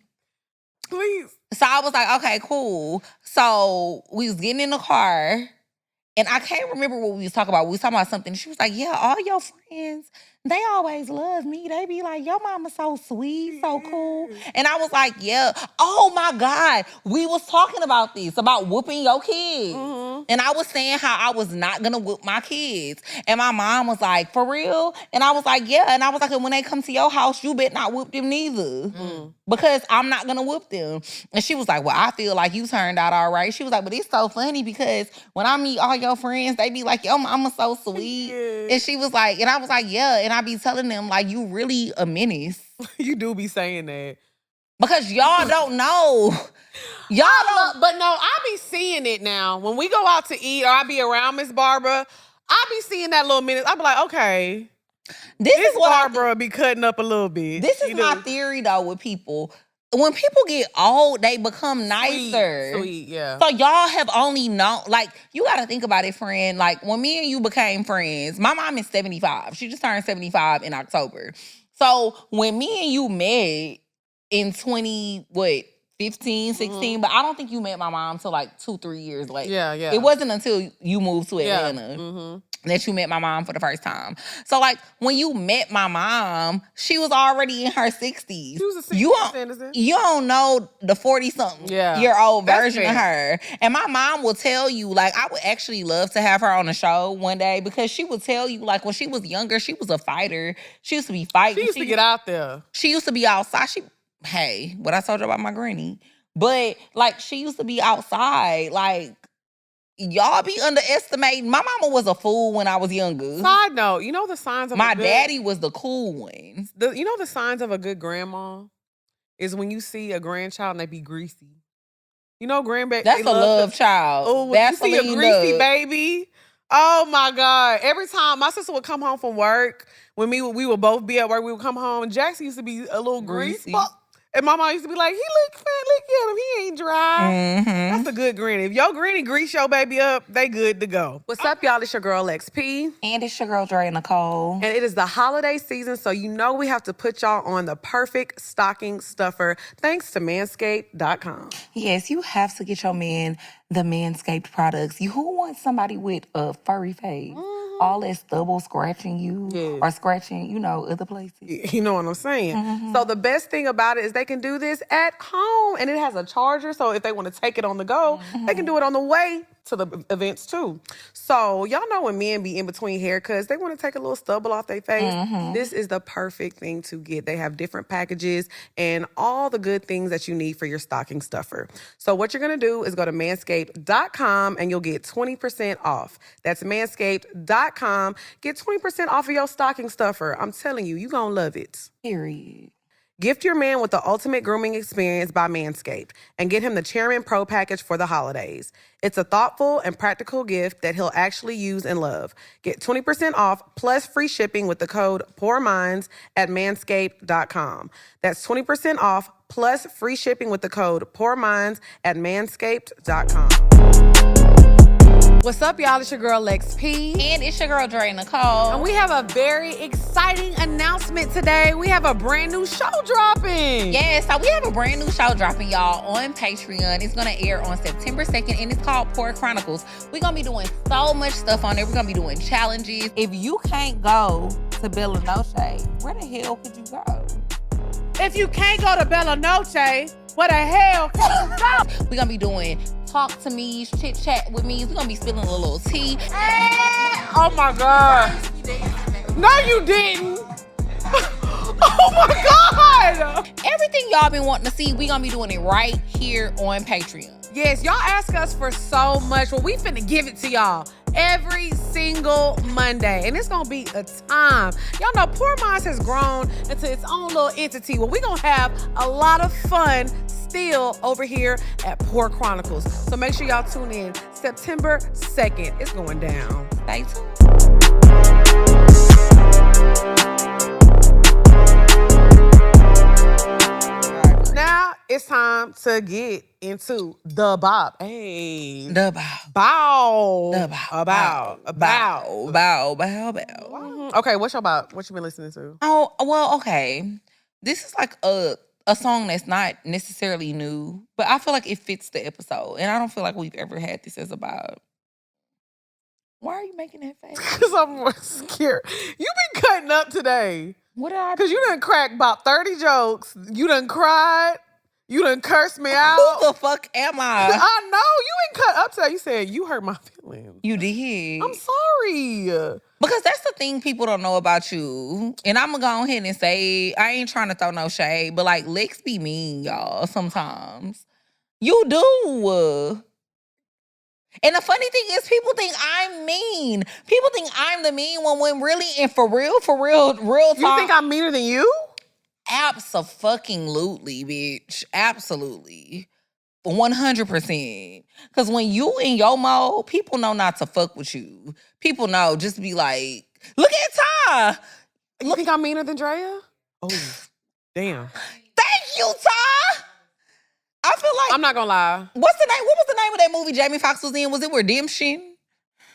Please. So I was like, okay, cool. So we was getting in the car, and I can't remember what we was talking about. We was talking about something. She was like, yeah, all your friends, they always love me. They be like, your mama's so sweet, so cool. And I was like, yeah. Oh, my God. We was talking about this, about whooping your kids. Mm-hmm. And I was saying how I was not going to whoop my kids. And my mom was like, for real? And I was like, yeah. And I was like, when they come to your house, you better not whoop them neither. Mm. Because I'm not going to whoop them. And she was like, well, I feel like you turned out all right. She was like, but it's so funny because when I meet all your friends, they be like, your mama's so sweet. Yeah. And she was like, and I was like, yeah. And I be telling them, like, you really a menace. You do be saying that. Because y'all don't know. Y'all don't. But no, I be seeing it now. When we go out to eat or I be around Miss Barbara, I be seeing that little menace. I be like, okay. This is what Barbara be cutting up a little bit. This is my theory, though, with people. When people get old, they become nicer. Sweet, yeah. So y'all have only known, like, you got to think about it, friend. Like, when me and you became friends, my mom is 75. She just turned 75 in October. So when me and you met in 15, 16, but I don't think you met my mom till like 2-3 years later. Yeah. It wasn't until you moved to Atlanta that you met my mom for the first time. So like when you met my mom, she was already in her 60s. She was a 60 citizen. You don't know the 40-something year old version of her. And my mom will tell you, like, I would actually love to have her on the show one day because she would tell you, like, when she was younger, she was a fighter. She used to be fighting. She used to get out there. She used to be outside. Hey, what I told you about my granny. But, like, she used to be outside. Like, y'all be underestimating. My mama was a fool when I was younger. Side note, you know the signs of my daddy was the cool one. You know the signs of a good grandma is when you see a grandchild and they be greasy. You know, that's a love child. Oh, when you see a greasy baby, Oh my God. Every time my sister would come home from work, when we would both be at work, we would come home, and Jackson used to be a little greasy. And my mom used to be like, he look fat, look at him, he ain't dry. That's a good granny. If your granny grease your baby up, they good to go. What's up, y'all? It's your girl, XP. And it's your girl, Dre Nicole. And it is the holiday season, so you know we have to put y'all on the perfect stocking stuffer, thanks to Manscaped.com. Yes, you have to get your man the Manscaped products. Who wants somebody with a furry face? All that stubble scratching you or scratching, other places. You know what I'm saying? So the best thing about it is they can do this at home, and it has a charger, so if they want to take it on the go, they can do it on the way to the events too. So y'all know when men be in between haircuts, they want to take a little stubble off their face. This is the perfect thing to get. They have different packages and all the good things that you need for your stocking stuffer. So what you're going to do is go to manscaped.com and you'll get 20% off. That's manscaped.com. Get 20% off of your stocking stuffer. I'm telling you, you're going to love it. Period. Gift your man with the ultimate grooming experience by Manscaped and get him the Chairman Pro package for the holidays. It's a thoughtful and practical gift that he'll actually use and love. Get 20% off plus free shipping with the code POORMINDS at manscaped.com. That's 20% off plus free shipping with the code POORMINDS at manscaped.com. What's up, y'all? It's your girl, XP. And it's your girl, Dre Nicole. And we have a very exciting announcement today. We have a brand new show dropping. Yeah, so we have a brand new show dropping, y'all, on Patreon. It's going to air on September 2nd, and it's called Pour Chronicles. We're going to be doing so much stuff on there. We're going to be doing challenges. If you can't go to Bella Noche, where the hell could you go? If you can't go to Bella Noche, where the hell can you go? We're going to be doing talk to me, chit chat with me. We're going to be spilling a little tea. Oh my God. No, you didn't. Oh my God. Everything y'all been wanting to see, we're going to be doing it right here on Patreon. Yes, y'all ask us for so much. Well, we finna give it to y'all every single Monday. And it's gonna be a time. Y'all know Poor Minds has grown into its own little entity. Well, we're gonna have a lot of fun still over here at Poor Chronicles. So make sure y'all tune in September 2nd. It's going down. Stay tuned. Now it's time to get into the bop. Hey. The bow. Bow. The bow. Bow. Okay, what's your bop? What you been listening to? Oh, well, okay. This is like a song that's not necessarily new, but I feel like it fits the episode. And I don't feel like we've ever had this as a bop. Why are you making that face? Because I'm more scared. You been cutting up today. What did I do? Because you done cracked about 30 jokes. You done cried. You done cursed me out. Who the fuck am I? I know. You ain't cut up today. You said you hurt my feelings. You did. I'm sorry. Because that's the thing people don't know about you. And I'm going to go ahead and say, I ain't trying to throw no shade, but like, Lex be mean, y'all, sometimes. You do. And the funny thing is, people think I'm mean. People think I'm the mean one when really, and for real talk. You think I'm meaner than you? Abso-fucking-lutely, bitch. Absolutely. 100%. Because when you in your mode, people know not to fuck with you. People know, just be like, look at Ty. You think I'm meaner than Drea? Oh, damn. Thank you, Ty. I feel like... I'm not gonna lie. What was the name of that movie Jamie Foxx was in? Was it Redemption?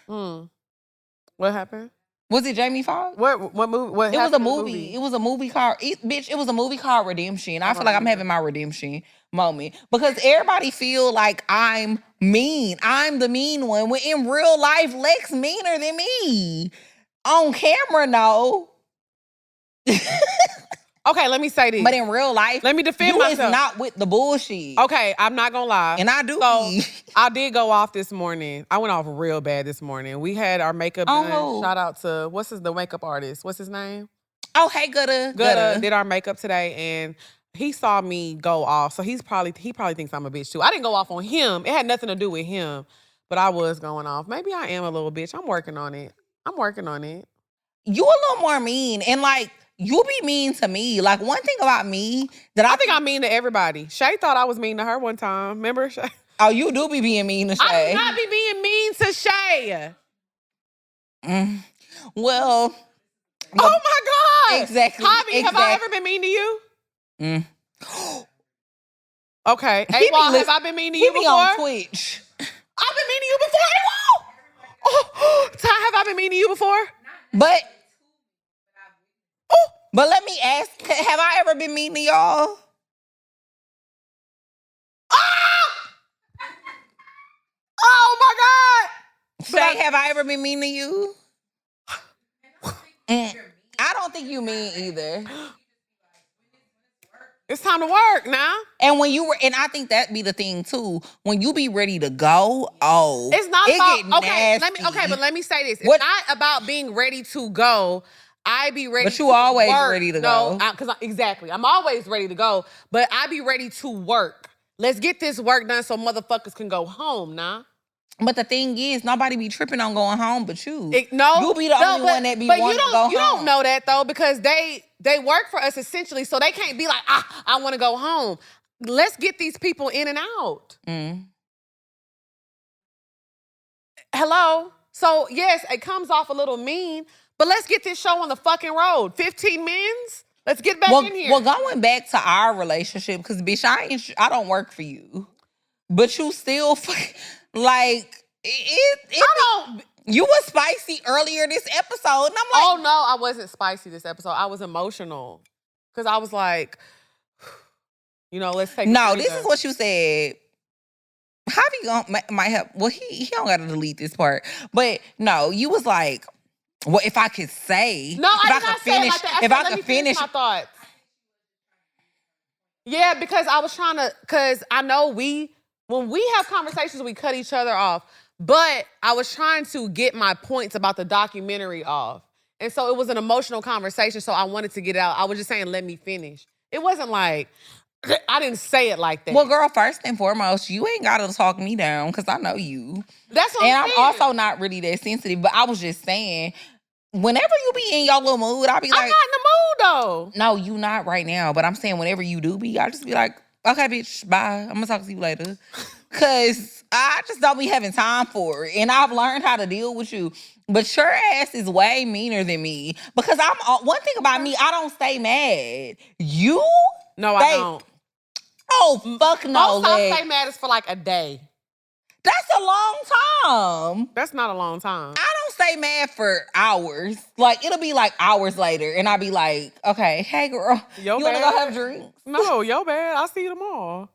What happened? Was it Jamie Foxx? What movie? What It was a happened in the movie. It was a movie called... It was a movie called Redemption. I feel like I'm having my redemption moment. Because everybody feel like I'm mean. I'm the mean one. When in real life, Lex meaner than me. On camera, no. Okay, let me say this. But in real life, let me defend you myself. is not with the bullshit. Okay, I'm not gonna lie. And I do. So, I did go off this morning. I went off real bad this morning. We had our makeup done. Shout out to, the makeup artist? What's his name? Oh, hey, Gutta. Gutta did our makeup today, and he saw me go off. So he probably thinks I'm a bitch too. I didn't go off on him. It had nothing to do with him. But I was going off. Maybe I am a little bitch. I'm working on it. You a little more mean. And like, you be mean to me. Like, one thing about me that I think I'm mean to everybody. Shay thought I was mean to her one time. Remember, Shay? Oh, you do be being mean to Shay. I do not be being mean to Shay. Well. Oh my God. Exactly. Javi, have I ever been mean to you? Okay. He be Wall, have listen- I been mean to He you be before? on Twitch. I've been mean to you before, Wall. Oh, Ty, have I been mean to you before? But let me ask, have I ever been mean to y'all? Oh my God. Shay, have I ever been mean to you? I don't think you mean either. It's time to work now. And when you were, and I think that be the thing too. When you be ready to go, It's not about get okay. nasty. But let me say this: it's What- not about being ready to go. I be ready. But you to always work. ready to no, go. because exactly, I'm always ready to go. But I be ready to work. Let's get this work done so motherfuckers can go home now. But the thing is, nobody be tripping on going home but you. You be the only one that be wanting to go home. You don't know that though, because they work for us essentially, so they can't be like, I want to go home. Let's get these people in and out. Hello? So yes, it comes off a little mean, but let's get this show on the fucking road. 15 mins? Let's get back in here. Well, going back to our relationship, because bitch, I don't work for you. But you still like you was spicy earlier this episode, and I'm like, oh no, I wasn't spicy this episode. I was emotional because I was like, let's take. No, this is what you said. Javi might have. Well, he don't got to delete this part, but no, you was like, well, if I could say, no, if I could finish, if I could finish my thoughts. Yeah, because I was trying to, because I know when we have conversations, we cut each other off. But I was trying to get my points about the documentary off. And so it was an emotional conversation, so I wanted to get it out. I was just saying, let me finish. It wasn't like, I didn't say it like that. Well, girl, first and foremost, you ain't got to talk me down because I know you. That's what I'm saying. And I'm also not really that sensitive, but I was just saying, whenever you be in your little mood, I'll be like, I'm not in the mood, though. No, you not right now. But I'm saying whenever you do be, I just be like, okay, bitch, bye. I'm gonna talk to you later. Cause I just don't be having time for it. And I've learned how to deal with you. But your ass is way meaner than me. Because one thing about me, I don't stay mad. You? No, I don't. Oh, fuck no. Most times stay mad is for like a day. That's a long time. That's not a long time. I don't stay mad for hours. Like, it'll be like hours later, and I'll be like, okay, hey, girl, you want to go have drinks? No, yo, bad. I'll see you tomorrow.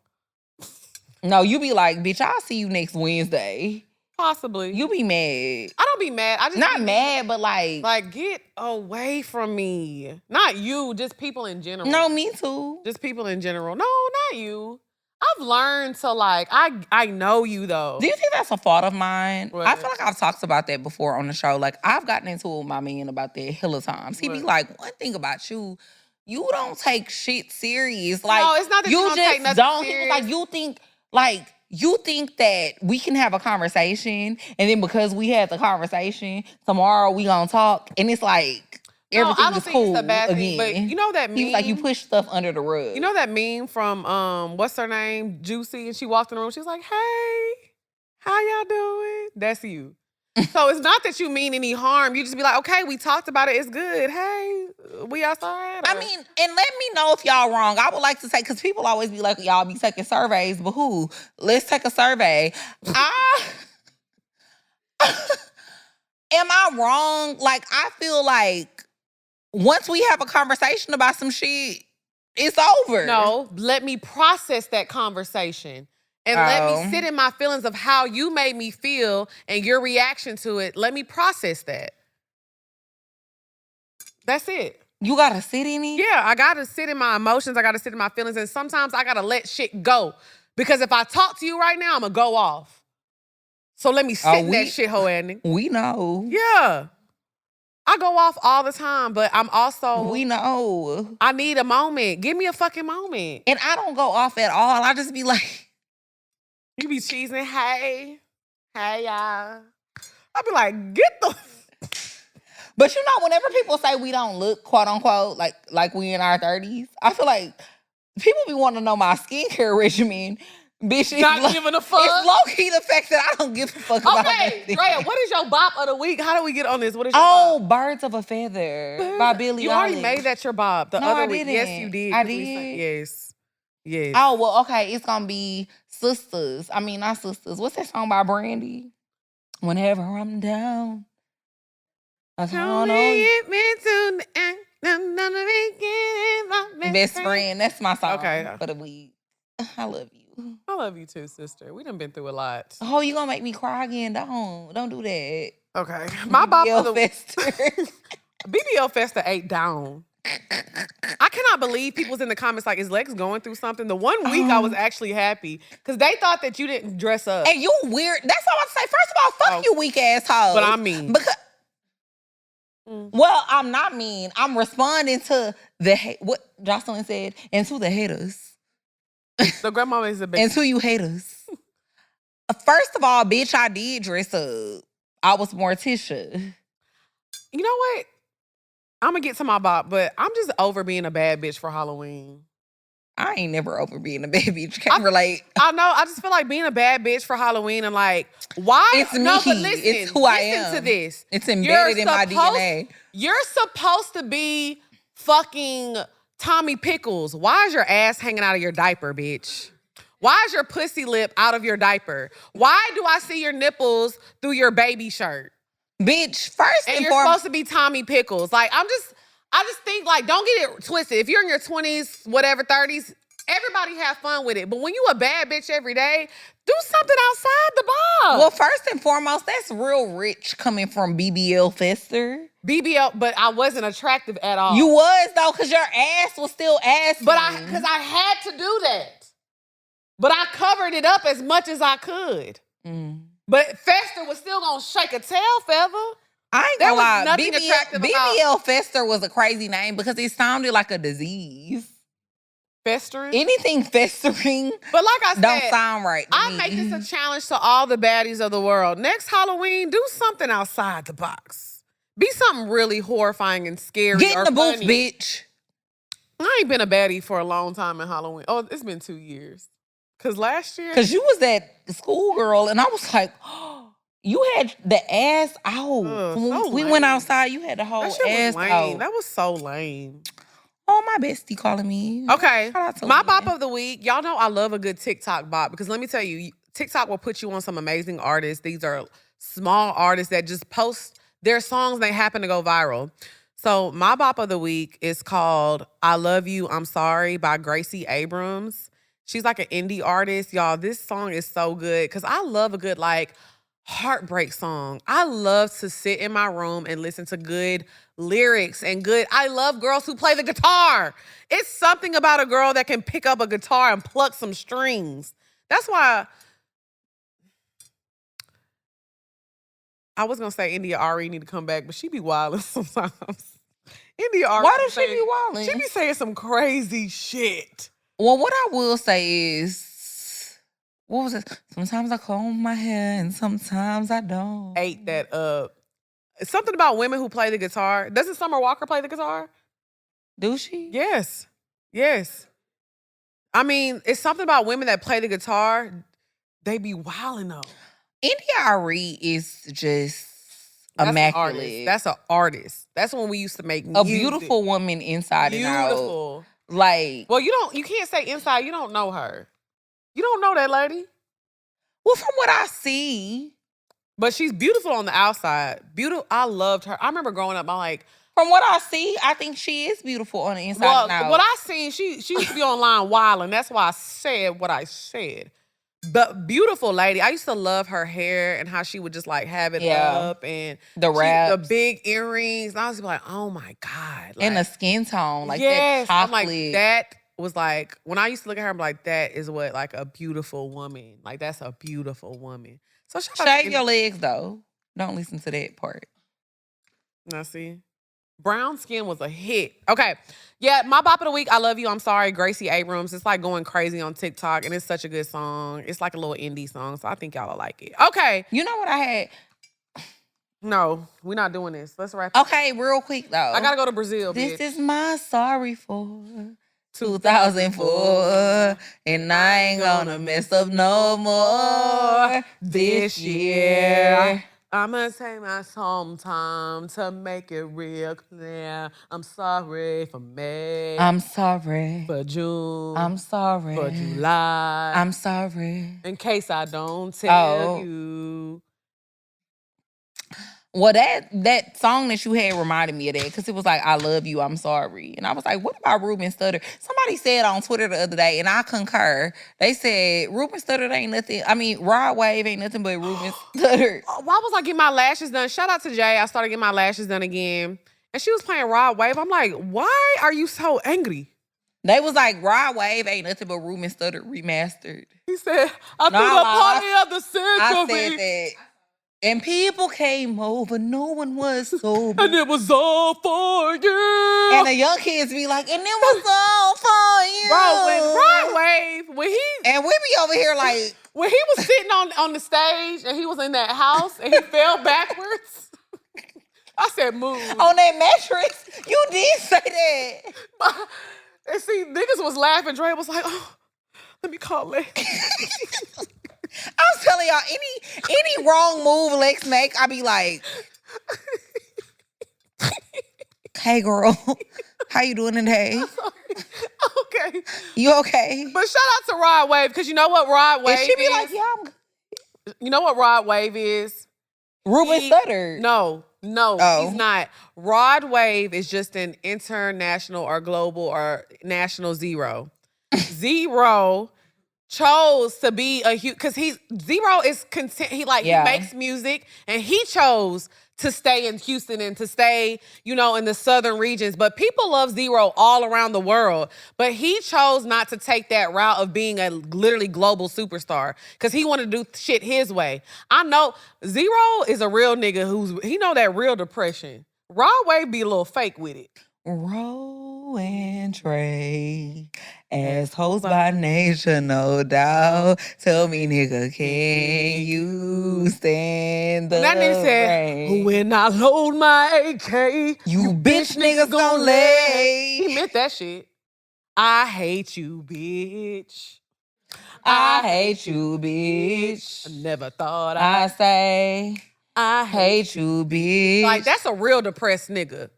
No, you be like, bitch, I'll see you next Wednesday. Possibly. You be mad. I don't be mad. I just not mad, but like get away from me. Not you, just people in general. No, me too. Just people in general. No, not you. I've learned to I know you though. Do you think that's a fault of mine? What? I feel like I've talked about that before on the show. Like, I've gotten into it with my man about that hella times. He be like, one thing about you, you don't take shit serious. Like, no, it's not that you don't take nothing serious. He was like, you think that we can have a conversation, and then because we had the conversation, tomorrow we gonna talk, and it's like everything is cool it's a bad again. Thing, but you know that meme? He was like, you push stuff under the rug. You know that meme from what's her name, Juicy, and she walked in the room. She was like, "Hey, how y'all doing?" That's you. So it's not that you mean any harm. You just be like, okay, we talked about it. It's good. Hey, we outside. I mean, and let me know if y'all wrong. I would like to say, because people always be like, y'all be taking surveys, but who? Let's take a survey. Am I wrong? Like, I feel like once we have a conversation about some shit, it's over. No, let me process that conversation. And let me sit in my feelings of how you made me feel and your reaction to it. Let me process that. That's it. You gotta sit in it? Yeah, I gotta sit in my emotions. I gotta sit in my feelings. And sometimes I gotta let shit go. Because if I talk to you right now, I'm gonna go off. So let me sit in that shit, hoe ending. We know. Yeah. I go off all the time, but I'm also... We know. I need a moment. Give me a fucking moment. And I don't go off at all. I just be like... You be cheesing, hey, y'all. I be like, get the... But you know, whenever people say we don't look, quote unquote, like we in our 30s, I feel like people be wanting to know my skincare regimen. Bitch, Not giving a fuck. It's low-key the fact that I don't give a fuck about Okay, nothing. Drea, what is your bop of the week? How do we get on this? What is your Oh, bop? Birds of a Feather by Billie Eilish. You already made that your bop the No, other I week. didn't. Yes, you did. I 'cause we did? Yes. Yes. Oh, well, okay. It's going to be Sisters. I mean, not Sisters. What's that song by Brandy? Whenever I'm down. I don't know. Best friend. That's my song for the week. I love you. I love you too, sister. We done been through a lot. Oh, you gonna make me cry again? Don't do that. Okay. My bop of the Fester. BBL Festa 8 down. I cannot believe people's in the comments like, is Lex going through something? The 1 week I was actually happy because they thought that you didn't dress up. And you weird. That's all I want to say. First of all, fuck you, weak asshole. But I mean. Because, well, I'm not mean. I'm responding to what Jocelyn said and to the haters. The grandma is a bitch. And to you haters. First of all, bitch, I did dress up. I was Morticia. You know what? I'm going to get to my bop, but I'm just over being a bad bitch for Halloween. I ain't never over being a bad bitch. Can't relate. I know. I just feel like being a bad bitch for Halloween and like, why? It's me. No, but listen, it's who I am. Listen to this. It's embedded in my DNA. You're supposed to be fucking Tommy Pickles. Why is your ass hanging out of your diaper, bitch? Why is your pussy lip out of your diaper? Why do I see your nipples through your baby shirt? Bitch, first and you're supposed to be Tommy Pickles. Like, I just think, like, don't get it twisted. If you're in your 20s, whatever, 30s, everybody have fun with it. But when you a bad bitch every day, do something outside the box. Well, first and foremost, that's real rich coming from BBL Fester. BBL, but I wasn't attractive at all. You was, though, because your ass was still assy. But because I had to do that. But I covered it up as much as I could. But Fester was still gonna shake a tail feather. I ain't gonna lie. Nothing attractive BBL Fester was a crazy name because it sounded like a disease. Festering? Anything festering. But like I said, don't sound right to I me. make this a challenge to all the baddies of the world. Next Halloween, do something outside the box. Be something really horrifying and scary. Get in the booth, funny. bitch. I ain't been a baddie for a long time in Halloween. Oh, it's been 2 years. Because last year... Because you was that schoolgirl, and I was like, oh, you had the ass out. When we went outside, you had the whole ass out. That was so lame. Oh, my bestie calling me. Okay. My bop of the week. Y'all know I love a good TikTok bop because let me tell you, TikTok will put you on some amazing artists. These are small artists that just post their songs and they happen to go viral. So my bop of the week is called I Love You, I'm Sorry by Gracie Abrams. She's like an indie artist. Y'all, this song is so good because I love a good like heartbreak song. I love to sit in my room and listen to good lyrics and I love girls who play the guitar. It's something about a girl that can pick up a guitar and pluck some strings. That's why I was gonna say India Ari need to come back, but she be wilding sometimes. India Ari. Why does she be wilding? She be saying some crazy shit. Well, what I will say is, what was it? Sometimes I comb my hair and sometimes I don't. Ate that up. Something about women who play the guitar. Doesn't Summer Walker play the guitar? Do she? Yes. Yes. I mean, it's something about women that play the guitar. They be wilding though. India Ari is just immaculate. That's an artist. That's when we used to make music. A beautiful woman inside and out. Beautiful. Like, well, you can't say inside. You don't know her. You don't know that lady. Well, from what I see. But she's beautiful on the outside. Beautiful. I loved her. I remember growing up, I'm like. From what I see, I think she is beautiful on the inside and out. What I seen, she used to be online wilding. That's why I said what I said. But beautiful lady. I used to love her hair and how she would just like have it up and the big earrings. And I was like, oh my God. Like, and the skin tone. Like yes, that chocolate. I'm like, that was like, when I used to look at her, I'm like, that is what like a beautiful woman. Like that's a beautiful woman. So shave your legs though. Don't listen to that part. Now see. Brown skin was a hit. Okay. Yeah, my bop of the week, I Love You, I'm Sorry, Gracie Abrams. It's like going crazy on TikTok, and it's such a good song. It's like a little indie song, so I think y'all will like it. Okay. You know what I had? No, we're not doing this. Let's wrap it. Okay, real quick, though. I got to go to Brazil, This is my sorry for. 2004, and I ain't gonna mess up no more this year. I'ma take my some time to make it real clear. I'm sorry for May. I'm sorry for June. I'm sorry for July. I'm sorry. In case I don't tell you. Well, that song that you had reminded me of that because it was like, I love you, I'm sorry. And I was like, what about Ruben Studdard? Somebody said on Twitter the other day, and I concur. They said, Ruben Studdard ain't nothing. I mean, Rod Wave ain't nothing but Ruben Studdard. Why was I getting my lashes done? Shout out to Jay. I started getting my lashes done again. And she was playing Rod Wave. I'm like, why are you so angry? They was like, Rod Wave ain't nothing but Ruben Studdard remastered. He said, I threw the party of the century. I said that. And people came over, no one was sober. And it was all for you. And the young kids be like, and it was all for you. Bro, when Rod Wave, and we be over here like. When he was sitting on the stage and he was in that house and he fell backwards, I said, move. On that mattress? You did say that. And see, niggas was laughing. Dre was like, oh, let me call Lex. I was telling y'all, any wrong move Lex make, I be like, hey girl, how you doing today? Okay. You okay? But shout out to Rod Wave, because you know what Rod Wave is? She be like, yeah, I'm good. You know what Rod Wave is? Ruben Studdard. No, he's not. Rod Wave is just an international or global or national zero. Zero chose to be a huge, because Zero is content. He makes music and he chose to stay in Houston and to stay, in the southern regions. But people love Zero all around the world. But he chose not to take that route of being a literally global superstar because he wanted to do shit his way. I know Zero is a real nigga he know that real depression. Rod Wave be a little fake with it. Roll and Trey, assholes by nature, no doubt. Tell me, nigga, can you stand the That nigga said, rain? when I load my AK, you bitch niggas gon' lay. He meant that shit. I hate you, bitch. I hate you, bitch. I never thought I say, I hate you, bitch. Like, that's a real depressed nigga.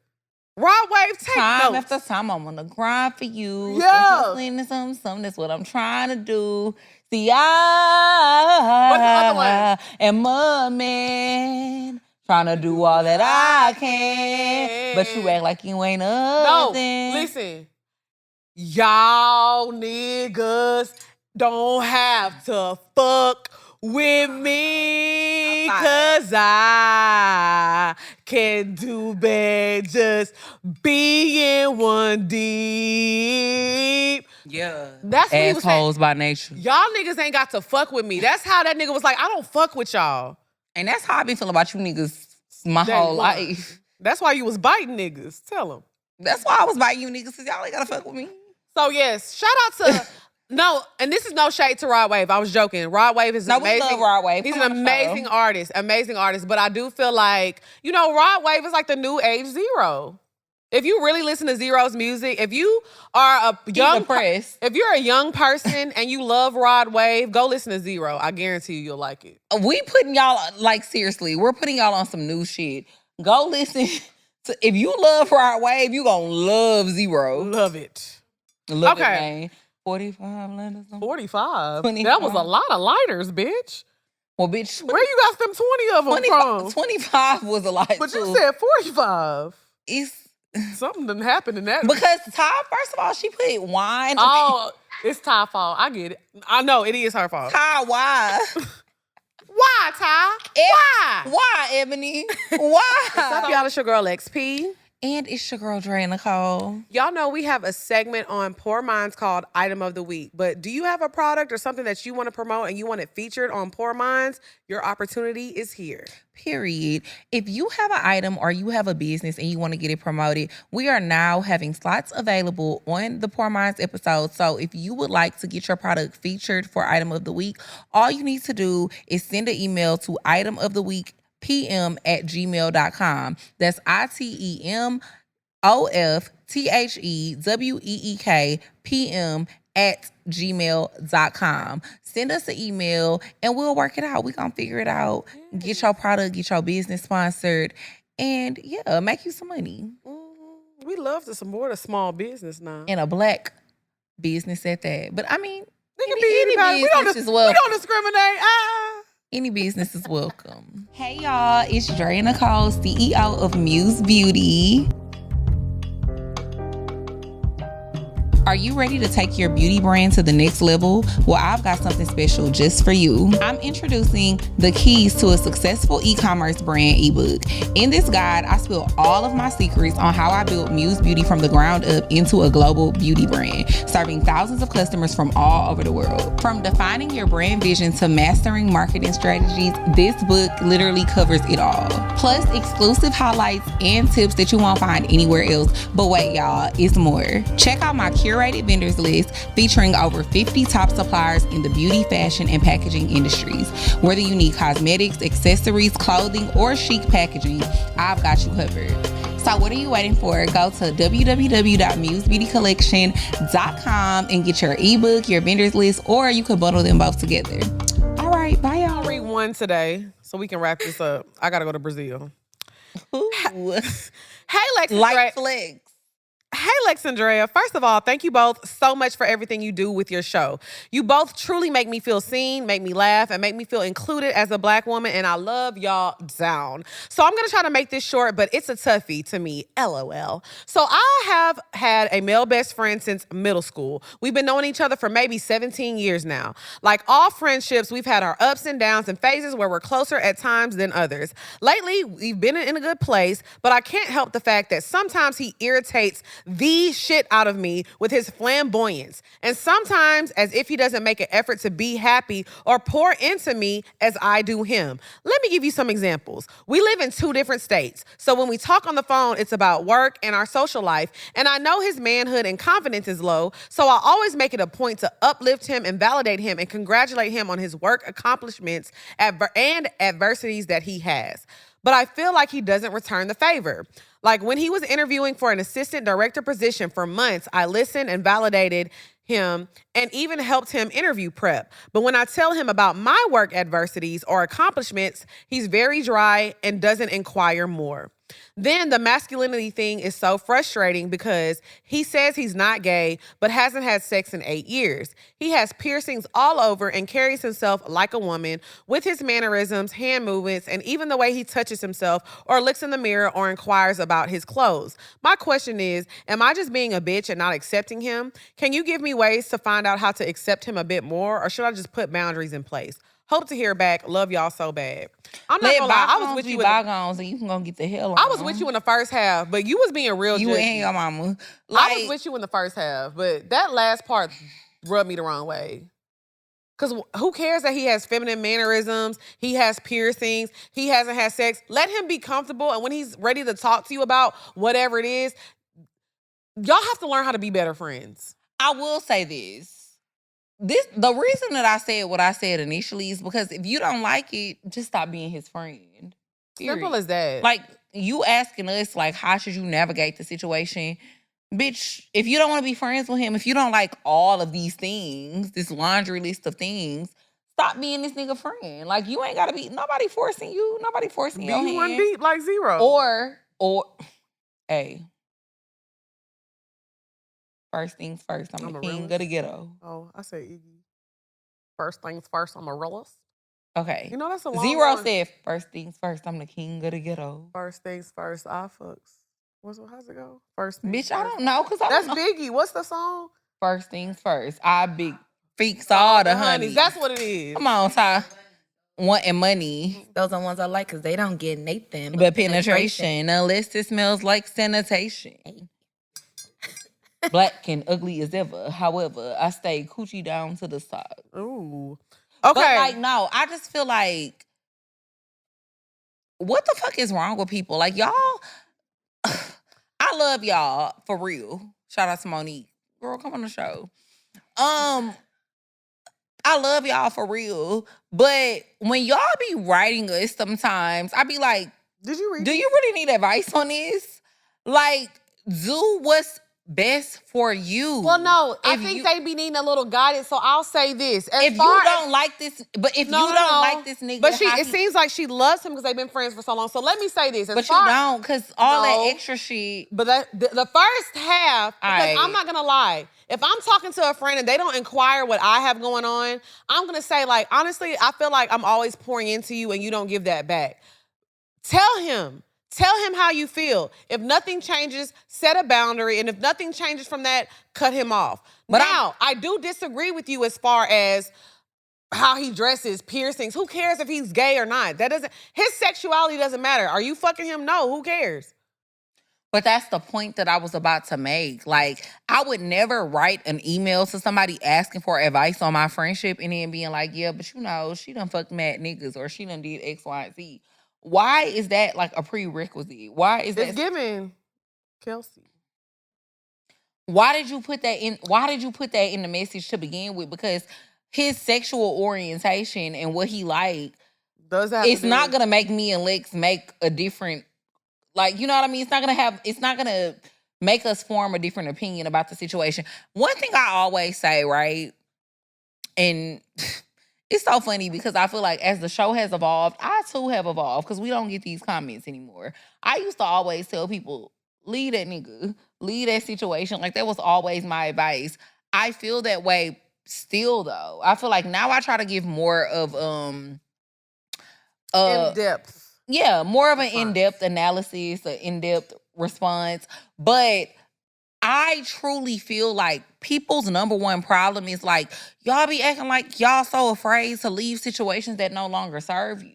Rod Wave, take time notes. after time, I'm on the grind for you. Yeah. Something, that's what I'm trying to do. See, What's the other one? am a man trying to do all that I can. But you act like you ain't nothing. No, listen. Y'all niggas don't have to fuck with me, cause I can do bad just being one deep. Yeah. That's what he was saying. Assholes by nature. Y'all niggas ain't got to fuck with me. That's how that nigga was like, I don't fuck with y'all. And that's how I been feeling about you niggas my whole life. That's why you was biting niggas. Tell them. That's why I was biting you niggas, cause y'all ain't gotta fuck with me. So yes, shout out to... No, and this is no shade to Rod Wave. I was joking. Rod Wave is amazing. We love Rod Wave. He's an amazing artist. But I do feel like, Rod Wave is like the new age Zero. If you really listen to Zero's music, if you are if you're a young person and you love Rod Wave, go listen to Zero. I guarantee you'll like it. We putting y'all, like, seriously, we're putting y'all on some new shit. Go listen to, if you love Rod Wave, you gonna love Zero. Love it. Love it, man. 45 letters. 45? 25. That was a lot of lighters, bitch. Well, bitch. Where you got them 20 of them from? 25 was a lot, But too. you said 45. It's... Something didn't happen in that. Because Ty, first of all, she put wine. Oh, it's Ty's fault. I get it. I know, it is her fault. Ty, why? Why, Ty? Why? Why, Ebony? Why? What's up, y'all? It's your girl, XP. And it's your girl, Dre Nicole. Y'all know we have a segment on Poor Minds called Item of the Week. But do you have a product or something that you want to promote and you want it featured on Poor Minds? Your opportunity is here. Period. If you have an item or you have a business and you want to get it promoted, we are now having slots available on the Poor Minds episode. So if you would like to get your product featured for Item of the Week, all you need to do is send an email to itemoftheweekpm@gmail.com. That's ITEM OFTHEWEEKPM@gmail.com. Send us an email and we'll work it out. We're going to figure it out. Get your product, get your business sponsored, and yeah, make you some money. We love to support a small business now. And a black business at that. But I mean, They can be anybody. We don't discriminate. Any business is welcome. Hey y'all, it's Dre Nicole, CEO of Muse Beauty. Are you ready to take your beauty brand to the next level? Well, I've got something special just for you. I'm introducing the keys to a successful e-commerce brand ebook. In this guide, I spill all of my secrets on how I built Muse Beauty from the ground up into a global beauty brand, serving thousands of customers from all over the world. From defining your brand vision to mastering marketing strategies, this book literally covers it all. Plus, exclusive highlights and tips that you won't find anywhere else. But wait, y'all, it's more. Check out my curated vendors list featuring over 50 top suppliers in the beauty, fashion, and packaging industries. Whether you need cosmetics, accessories, clothing, or chic packaging, I've got you covered. So what are you waiting for? Go to www.musebeautycollection.com and get your ebook, your vendors list, or you could bundle them both together. All right, bye y'all. I'll read one today so we can wrap this up. I gotta go to Brazil. Ooh. Hey, Lex. Light flex. Hey, Lex and Drea. First of all, thank you both so much for everything you do with your show. You both truly make me feel seen, make me laugh, and make me feel included as a black woman, and I love y'all down. So I'm going to try to make this short, but it's a toughie to me, LOL. So I have had a male best friend since middle school. We've been knowing each other for maybe 17 years now. Like all friendships, we've had our ups and downs and phases where we're closer at times than others. Lately, we've been in a good place, but I can't help the fact that sometimes he irritates the shit out of me with his flamboyance. And sometimes as if he doesn't make an effort to be happy or pour into me as I do him. Let me give you some examples. We live in 2 different states. So when we talk on the phone, it's about work and our social life. And I know his manhood and confidence is low. So I always make it a point to uplift him and validate him and congratulate him on his work accomplishments and adversities that he has. But I feel like he doesn't return the favor. Like when he was interviewing for an assistant director position for months, I listened and validated him and even helped him interview prep. But when I tell him about my work adversities or accomplishments, he's very dry and doesn't inquire more. Then the masculinity thing is so frustrating because he says he's not gay, but hasn't had sex in 8 years. He has piercings all over and carries himself like a woman with his mannerisms, hand movements, and even the way he touches himself or looks in the mirror or inquires about his clothes. My question is, am I just being a bitch and not accepting him? Can you give me ways to find out how to accept him a bit more, or should I just put boundaries in place? Hope to hear back. Love y'all so bad. I'm not gonna lie. I was with you bygones, and you can go get the hell on. I was with you in the first half, but you was being real. You and your mama. I was with you in the first half, but that last part rubbed me the wrong way. Because who cares that he has feminine mannerisms, he has piercings, he hasn't had sex. Let him be comfortable, and when he's ready to talk to you about whatever it is, y'all have to learn how to be better friends. I will say this. The reason that I said what I said initially is because if you don't like it, just stop being his friend. Period. Simple as that. Like, you asking us, like, how should you navigate the situation? Bitch, if you don't want to be friends with him, if you don't like all of these things, this laundry list of things, stop being this nigga friend. Like, you ain't got to be, nobody forcing you. Nobody forcing your hand. One beat like zero. Or, hey. First things first, I'm the king of the ghetto. Oh, I say Iggy. First things first, I'm a realist. Okay. You know, that's a long Zero one. said, first things first, I'm the king of the ghetto. First things first, I fucks. How's it go? First things Bitch, first. I don't know, because That's Biggie. What's the song? First things first. I big freaks all the honeys. That's what it is. Come on, Ty. Wanting money. Those are the ones I like because they don't get Nathan. But penetration, unless it smells like sanitation. Black and ugly as ever. However, I stay coochie down to the side. Ooh. Okay. But like, no, I just feel like, what the fuck is wrong with people? Like, y'all, I love y'all for real. Shout out to Monique. Girl, come on the show. I love y'all for real. But when y'all be writing us sometimes, I be like, did you read do you really need advice on this? Like, do what's best for you. Well, no, I think they be needing a little guidance. So I'll say this: if you don't like this, but if you don't like this nigga, but it seems like she loves him because they've been friends for so long. So let me say this: but you don't, because all that extra shit. But the first half, because I'm not gonna lie. If I'm talking to a friend and they don't inquire what I have going on, I'm gonna say, like, honestly, I feel like I'm always pouring into you and you don't give that back. Tell him how you feel. If nothing changes, set a boundary. And if nothing changes from that, cut him off. But now, I do disagree with you as far as how he dresses, piercings. Who cares if he's gay or not? His sexuality doesn't matter. Are you fucking him? No, who cares? But that's the point that I was about to make. Like, I would never write an email to somebody asking for advice on my friendship and then being like, yeah, but you know, she done fucked mad niggas or she done did X, Y, and Z. Why is that like a prerequisite? Why is that? It's given, Kelsey. Why did you put that in? Why did you put that in the message to begin with? Because his sexual orientation and what he like, it's not gonna make me and Lex make a different. Like, you know what I mean? It's not gonna make us form a different opinion about the situation. One thing I always say, right? And it's so funny because I feel like as the show has evolved, I too have evolved because we don't get these comments anymore. I used to always tell people, leave that nigga, leave that situation. Like, that was always my advice. I feel that way still, though. I feel like now I try to give more of in-depth. Yeah, more of an in-depth analysis, an in-depth response. But I truly feel like people's number one problem is like, y'all be acting like y'all so afraid to leave situations that no longer serve you.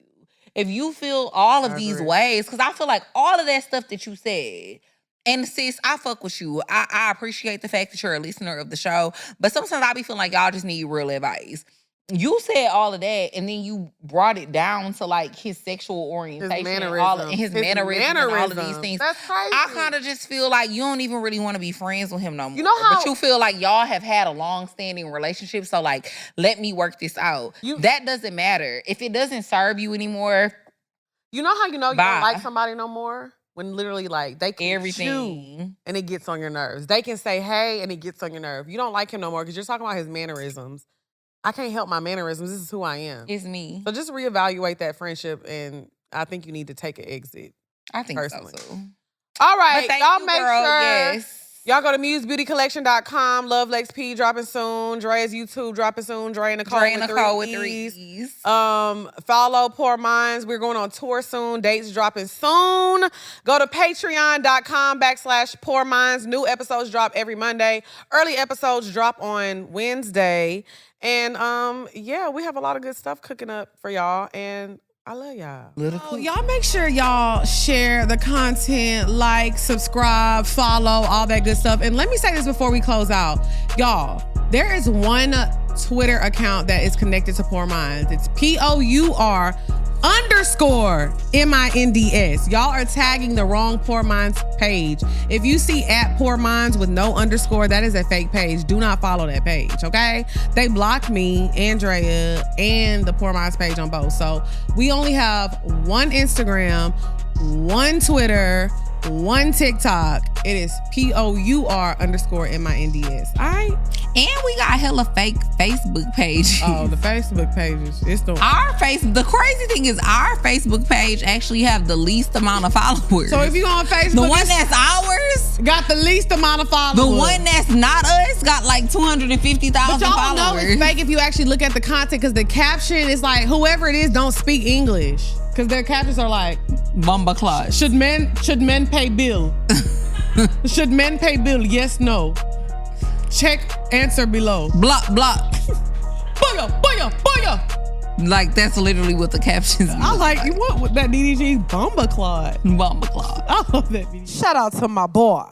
If you feel all of these ways, because I feel like all of that stuff that you said, and sis, I fuck with you. I appreciate the fact that you're a listener of the show, but sometimes I be feeling like y'all just need real advice. You said all of that, and then you brought it down to like his sexual orientation, his mannerisms and all of these things. That's crazy. I kind of just feel like you don't even really want to be friends with him no more. You know how, but you feel like y'all have had a long-standing relationship, so like, let me work this out. That doesn't matter. If it doesn't serve you anymore, you know how you know you don't like somebody no more? When literally, like, they can everything and it gets on your nerves. They can say, hey, and it gets on your nerve. You don't like him no more because you're talking about his mannerisms. I can't help my mannerisms. This is who I am. It's me. So just reevaluate that friendship, and I think you need to take an exit. I think personally. So too. All right, y'all make girl. sure. Yes. Y'all go to musebeautycollection.com. Love Lex P dropping soon. Dre's YouTube dropping soon. Dre and Nicole with 3 E's. Follow Poor Minds. We're going on tour soon. Dates dropping soon. Go to patreon.com/Poor Minds. New episodes drop every Monday. Early episodes drop on Wednesday. And yeah, we have a lot of good stuff cooking up for y'all. And I love y'all. Y'all make sure y'all share the content, like, subscribe, follow, all that good stuff. And let me say this before we close out. Y'all, there is one Twitter account that is connected to Poor Minds. It's POUR_MINDS. Y'all are tagging the wrong Poor Minds page. If you see @Poor Minds with no underscore, that is a fake page. Do not follow that page, okay? They blocked me, Andrea, and the Poor Minds page on both. So we only have one Instagram, one Twitter, one TikTok. It is POUR_MINDS. All right? And we got hella fake Facebook pages. Oh, the Facebook pages. It's the The crazy thing is our Facebook page actually have the least amount of followers. So if you on Facebook, the one that's ours got the least amount of followers. The one that's not us got like 250,000 followers. But y'all know it's fake if you actually look at the content, because the caption is like, whoever it is don't speak English. Because their captions are like, Bomba Claus. Should men pay bill? Should men pay bill? Yes, no. Check answer below. Block. Booyah. Like, that's literally what the captions I like you. What with that DDG? Bomba Claude. I love that video. Shout out to my boy.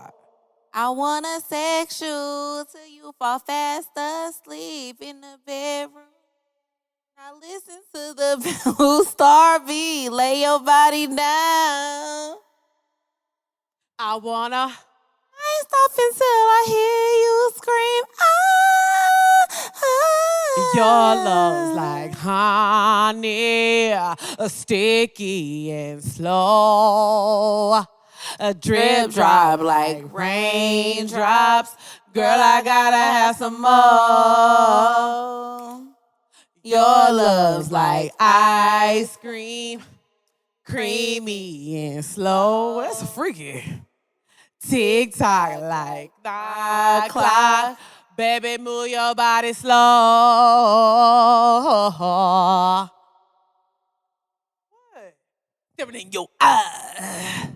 I wanna sex you till you fall fast asleep in the bedroom. Now listen to the Blue Star beat. Lay your body down. I wanna. I ain't stop until I hear you scream. Your love's like honey, sticky and slow. A drip drop like raindrops. Girl, I gotta have some more. Your love's like ice cream, creamy and slow. That's freaky. Tick tock like the clock. Baby, move your body slow. What? Everything in your eye.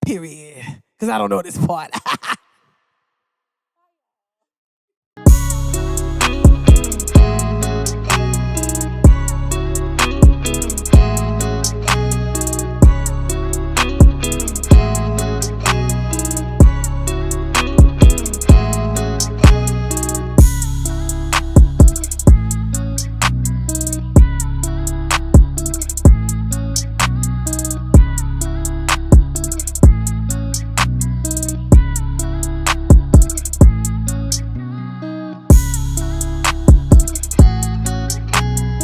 Period. Because I don't know this part.